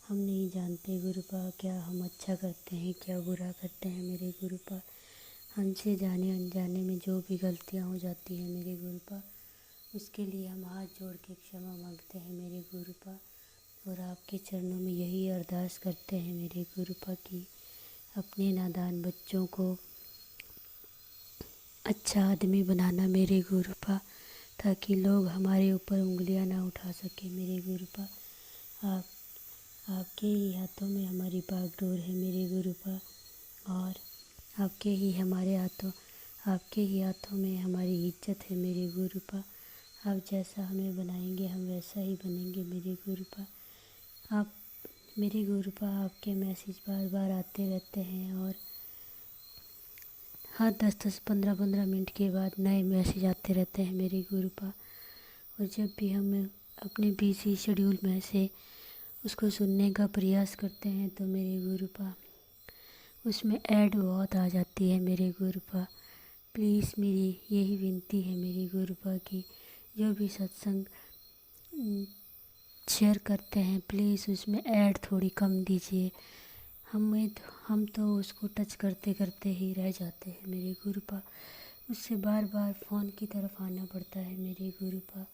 हम नहीं जानते गुरुपा क्या हम अच्छा करते हैं क्या बुरा करते हैं मेरे गुरुपा। हमसे जाने अनजाने में जो भी गलतियां हो जाती हैं मेरे गुरुपा, उसके लिए हम हाथ जोड़ के क्षमा मांगते हैं मेरे गुरुपा। और आपके चरणों में यही अरदास करते हैं मेरे गुरुपा कि अपने नादान बच्चों को अच्छा आदमी बनाना मेरे गुरुपा, ताकि लोग हमारे ऊपर उंगलियां ना उठा सके मेरे गुरुपा। आपके ही हाथों में हमारी बागडोर है मेरे गुरुपा, और आपके ही हाथों में हमारी इज्जत है मेरे गुरुपा। आप जैसा हमें बनाएंगे हम वैसा ही बनेंगे मेरे गुरुपा। आप मेरे गुरुपा आपके मैसेज बार बार आते रहते हैं और हर 10-15 मिनट के बाद नए मैसेज आते रहते हैं मेरे गुरुपा। और जब भी हम अपने बिजी शेड्यूल में से उसको सुनने का प्रयास करते हैं तो मेरे गुरुपा उसमें ऐड बहुत आ जाती है मेरे गुरुपा। प्लीज़ मेरी यही विनती है मेरे गुरुपा कि जो भी सत्संग शेयर करते हैं प्लीज़ उसमें ऐड थोड़ी कम दीजिए। हम तो उसको टच करते करते ही रह जाते हैं मेरे गुरुपा। उससे बार बार फ़ोन की तरफ आना पड़ता है मेरे गुरुपा।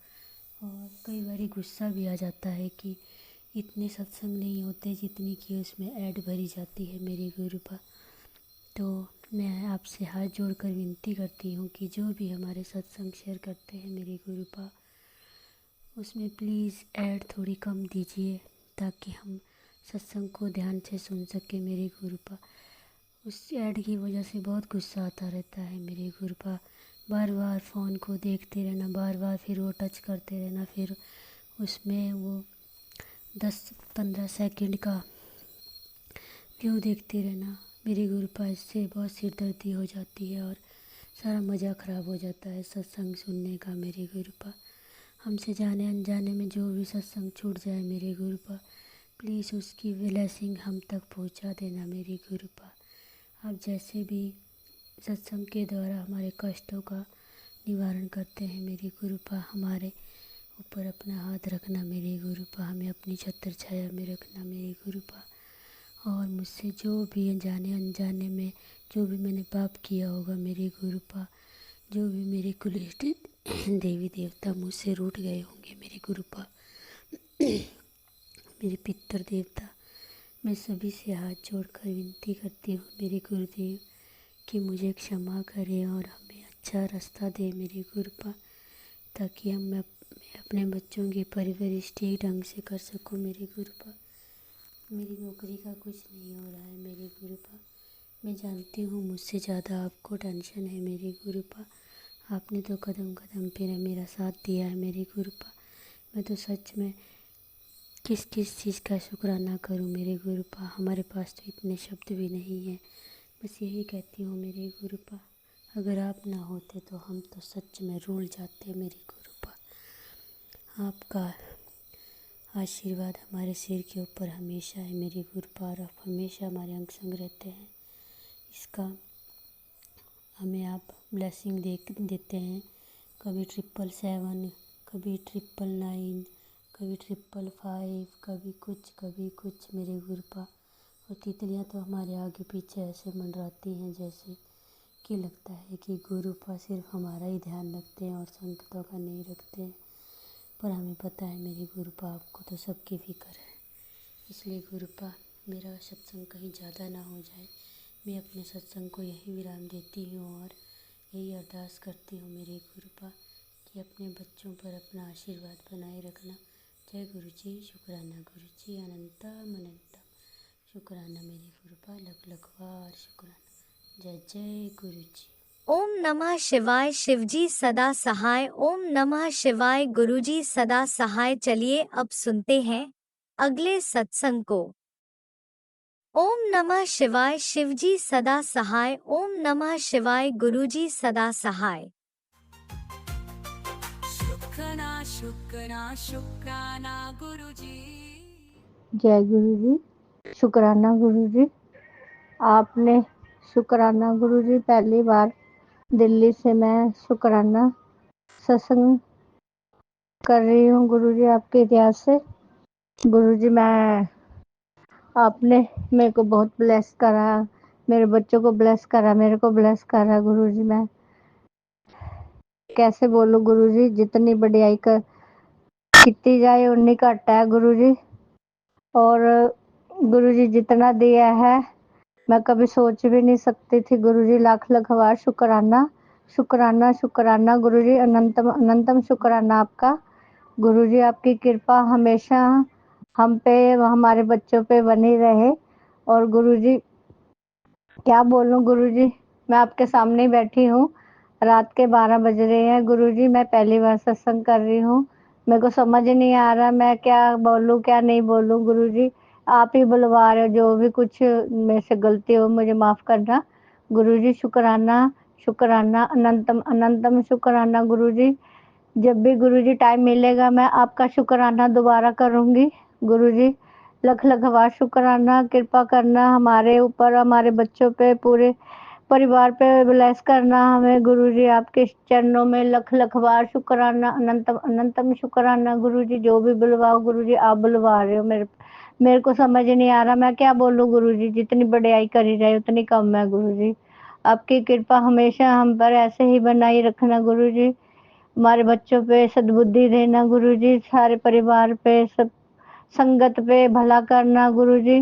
और कई बार गुस्सा भी आ जाता है कि इतने सत्संग नहीं होते जितनी कि उसमें ऐड भरी जाती है मेरे गुरुपा। तो मैं आपसे हाथ जोड़कर विनती करती हूँ कि जो भी हमारे सत्संग शेयर करते हैं मेरे गुरुपा, उसमें प्लीज़ ऐड थोड़ी कम दीजिए ताकि हम सत्संग को ध्यान से सुन सके मेरे गुरुपा। उस ऐड की वजह से बहुत गुस्सा आता रहता है मेरे गुरुपा। बार बार फ़ोन को देखते रहना, बार बार फिर वो टच करते रहना, फिर उसमें वो 10-15 सेकंड का व्यू देखते रहना मेरे गुरुपा। इससे बहुत सिरदर्दी हो जाती है और सारा मज़ा ख़राब हो जाता है सत्संग सुनने का मेरे गुरुपा। हमसे जाने अनजाने में जो भी सत्संग छूट जाए मेरे गुरुपा, प्लीज़ उसकी ब्लेसिंग हम तक पहुंचा देना मेरे गुरुपा। आप जैसे भी सत्संग के द्वारा हमारे कष्टों का निवारण करते हैं मेरे गुरुपा, हमारे ऊपर अपना हाथ रखना मेरे गुरुपा, हमें अपनी छत्र छाया में रखना मेरे गुरुपा। और मुझसे जो भी जाने अनजाने में जो भी मैंने पाप किया होगा मेरे गुरुपा, जो भी मेरे कुलइष्ट देवी देवता मुझसे रूठ गए होंगे मेरे गुरुपा, मेरे पितर देवता, मैं सभी से हाथ जोड़कर विनती करती हूँ मेरे गुरुदेव कि मुझे क्षमा करें और हमें अच्छा रास्ता दे मेरे गुरुपा, ताकि मैं अपने बच्चों की परवरिश ठीक ढंग से कर सकूँ मेरे गुरुपा। मेरी नौकरी का कुछ नहीं हो रहा है मेरे गुरुपा। मैं जानती हूँ मुझसे ज़्यादा आपको टेंशन है मेरे गुरुपा। आपने तो कदम कदम पे मेरा साथ दिया है मेरे गुरुपा। मैं तो सच में किस किस चीज़ का शुक्राना करूँ मेरे गुरुपा। हमारे पास तो इतने शब्द भी नहीं हैं। बस यही कहती हूँ मेरे गुरुपा, अगर आप ना होते तो हम तो सच में रूल जाते मेरे गुरुपा। आपका आशीर्वाद हमारे सिर के ऊपर हमेशा है मेरे गुरुपा, और आप हमेशा हमारे अंग संग रहते हैं। इसका हमें आप ब्लेसिंग देते हैं। कभी 777, कभी 999, कभी 555, कभी कुछ मेरे गुरुपा। और तितलियाँ तो हमारे आगे पीछे ऐसे मंडराती हैं जैसे कि लगता है कि गुरुपा सिर्फ हमारा ही ध्यान रखते हैं और संगतों का नहीं रखते हैं। पर हमें पता है मेरे गुरुपा आपको तो सबकी फिक्र है। इसलिए गुरुपा मेरा सत्संग कहीं ज़्यादा ना हो जाए, मैं अपने सत्संग को यहीं विराम देती हूँ और यही अरदास करती हूँ मेरे गुरुपा कि अपने बच्चों पर अपना आशीर्वाद बनाए रखना। जय गुरु जी, शुक्राना गुरु जी, अनंतम अनंतम शुक्राना मेरे गुरुपा, लख लख बार शुक्राना। जय जय गुरु जी। ओम नमः शिवाय। शिवजी सदा सहाय। ओम नमः शिवाय। गुरुजी सदा सहाय। चलिए अब सुनते हैं अगले सत्संग को। ओम नमः शिवाय। शिवजी सदा सहाय। ओम नमः शिवाय। गुरुजी सदा सहाय। शुक्राना गुरुजी। जय गुरु जी, शुक्राना गुरु जी। आपने शुक्राना गुरु जी, पहली बार दिल्ली से मैं शुक्राना सत्संग कर रही हूँ गुरु जी आपके इतिहास से। गुरु जी मैं आपने मेरे को बहुत ब्लेस करा, मेरे बच्चों को ब्लेस करा, मेरे को ब्लेस करा गुरु जी। मैं कैसे बोलूँ गुरु जी, जितनी बढ़ियाई कर कितनी जाए उतनी घट है गुरु जी। और गुरु जी जितना दिया है मैं कभी सोच भी नहीं सकती थी गुरु जी। लाख लाख बार शुक्राना शुक्राना शुक्राना गुरु जी, अनंतम अनंतम शुक्राना आपका गुरु जी। आपकी कृपा हमेशा हम पे, हमारे बच्चों पे बनी रहे। और गुरु जी क्या बोलूं गुरु जी, मैं आपके सामने ही बैठी हूँ, रात के 12 बज रहे हैं गुरु जी। मैं पहली बार सत्संग कर रही हूँ, मेरे को समझ नहीं आ रहा मैं क्या बोलूं क्या नहीं बोलूं गुरु जी। आप ही बुलवा रहे हो, जो भी कुछ मेरे से गलती हो मुझे माफ़ करना गुरु जी। शुक्राना शुक्राना अनंतम अनंतम शुक्राना गुरु जी। जब भी गुरु जी टाइम मिलेगा मैं आपका शुक्राना दोबारा करूँगी गुरु जी। लख लख बार शुक्राना, कृपा करना हमारे ऊपर, हमारे बच्चों पे, पूरे परिवार पे ब्लेस करना हमें गुरु जी। आपके चरणों में लख लख बार शुक्राना, अनंतम अनंतम शुक्राना गुरु जी। जो भी बुलवाओ गुरु जी, आप बुलवा रहे हो। मेरे को समझ नहीं आ रहा मैं क्या बोलूँ गुरु जी। जितनी बढ़ियाई करी जाए उतनी कम है गुरु जी। आपकी कृपा हमेशा हम पर ऐसे ही बनाई रखना गुरु जी। हमारे बच्चों पे सद्बुद्धि देना गुरु जी, सारे परिवार पे, सब संगत पे भला करना गुरु जी।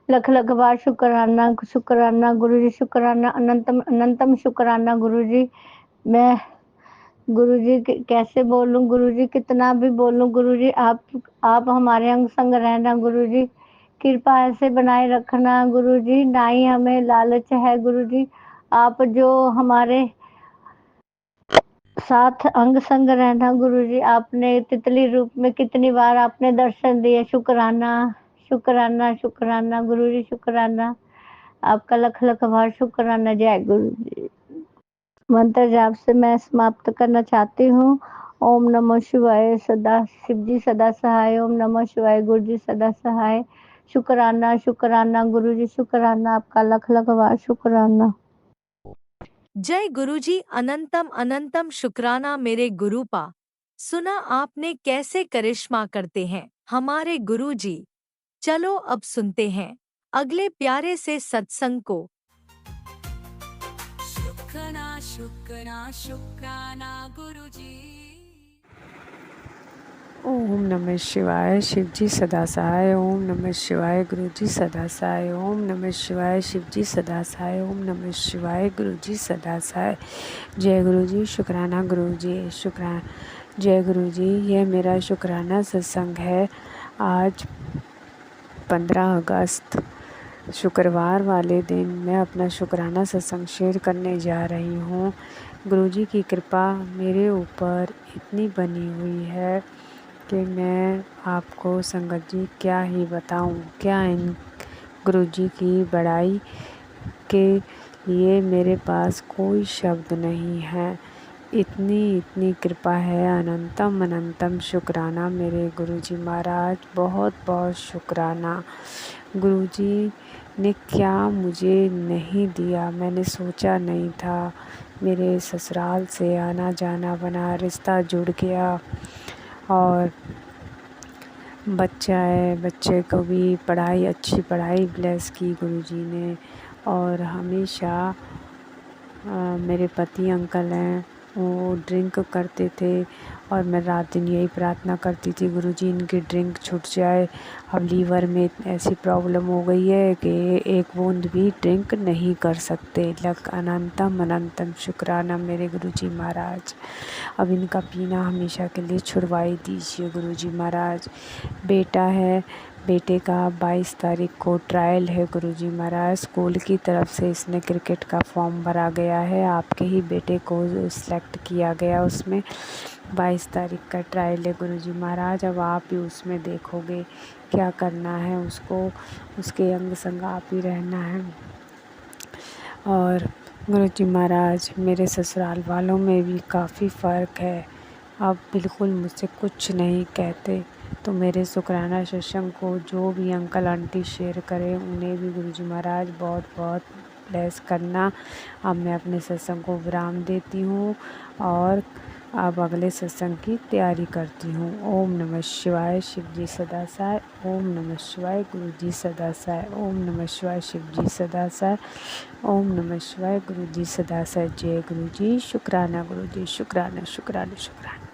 लख लख बार शुक्राना शुक्राना गुरुजी, शुक्राना अनंतम अनंतम शुक्राना गुरुजी। मैं गुरुजी कैसे बोलूं गुरुजी, कितना भी बोलूं गुरुजी, आप हमारे अंग संग रहना गुरुजी, कृपा ऐसे बनाए रखना गुरुजी। ना ही हमें लालच है गुरुजी, आप जो हमारे साथ अंग संग रहना गुरुजी। आपने तितली रूप में कितनी बार आपने दर्शन दिए, शुक्राना शुक्राना शुक्राना गुरुजी, शुक्राना आपका लख लख बार शुक्राना। जय गुरुजी। मंत्र जाप से मैं समाप्त करना चाहती हूँ। ओम नमः शिवाय, सदा शिवजी सदा सहाय। ओम नमः शिवाय, गुरुजी सदा सहाय। शुक्राना शुक्राना गुरुजी, शुक्राना आपका लख लख बार शुक्राना। जय गुरुजी, अनंतम अनंतम शुक्राना मेरे गुरुपा। सुना आपने कैसे करिश्मा करते हैं हमारे गुरुजी। चलो अब सुनते हैं अगले प्यारे से सत्संग को। शुक्राना शुक्राना शुक्राना गुरुजी। ओम नमः शिवाय, शिवजी सदा सहाय। ओम नमः शिवाय, गुरुजी सदा सहाय। ओम नमः शिवाय, शिवजी सदा सहाय। ओम नमः शिवाय, गुरुजी सदा सहाय। जय गुरुजी, शुक्राना गुरुजी, शुक्राना। जय गुरुजी, यह मेरा शुक्राना सत्संग है। आज 15 अगस्त शुक्रवार वाले दिन मैं अपना शुक्राना सत्संग शेयर करने जा रही हूँ। गुरुजी की कृपा मेरे ऊपर इतनी बनी हुई है कि मैं आपको संगत जी क्या ही बताऊं। क्या इन गुरुजी की बड़ाई के लिए मेरे पास कोई शब्द नहीं है। इतनी कृपा है। अनंतम अनंतम शुक्राना मेरे गुरुजी महाराज, बहुत बहुत शुक्राना। गुरुजी ने क्या मुझे नहीं दिया, मैंने सोचा नहीं था। मेरे ससुराल से आना जाना बना, रिश्ता जुड़ गया और बच्चा है, बच्चे को भी पढ़ाई, अच्छी पढ़ाई ब्लेस की गुरुजी ने। और हमेशा मेरे पति अंकल हैं, वो ड्रिंक करते थे और मैं रात दिन यही प्रार्थना करती थी, गुरुजी इनकी ड्रिंक छूट जाए। अब लीवर में ऐसी प्रॉब्लम हो गई है कि एक बूंद भी ड्रिंक नहीं कर सकते। लक अनंतम अनंतम शुक्राना मेरे गुरुजी महाराज। अब इनका पीना हमेशा के लिए छुड़वाई दीजिए गुरुजी महाराज। बेटा है, बेटे का 22 तारीख को ट्रायल है गुरुजी महाराज। स्कूल की तरफ से इसने क्रिकेट का फॉर्म भरा गया है, आपके ही बेटे को सिलेक्ट किया गया उसमें। 22 तारीख का ट्रायल है गुरुजी महाराज। अब आप ही उसमें देखोगे क्या करना है उसको, उसके अंग संग आप ही रहना है। और गुरुजी महाराज, मेरे ससुराल वालों में भी काफ़ी फ़र्क है, अब बिल्कुल मुझसे कुछ नहीं कहते। तो मेरे शुक्राना सत्संग को जो भी अंकल आंटी शेयर करें, उन्हें भी गुरुजी महाराज बहुत बहुत ब्लेस करना। अब मैं अपने सत्संग को विराम देती हूँ और अब अगले सत्संग की तैयारी करती हूँ। ओम नमः शिवाय, शिवजी सदा सहाय। ओम नमः शिवाय, गुरुजी सदा सहाय। ओम नमः शिवाय, शिवजी सदा सहाय। ओम नमः शिवाय, गुरुजी सदा सहाय। जय गुरुजी, शुक्राना गुरुजी, शुक्राना शुक्राना शुक्राना।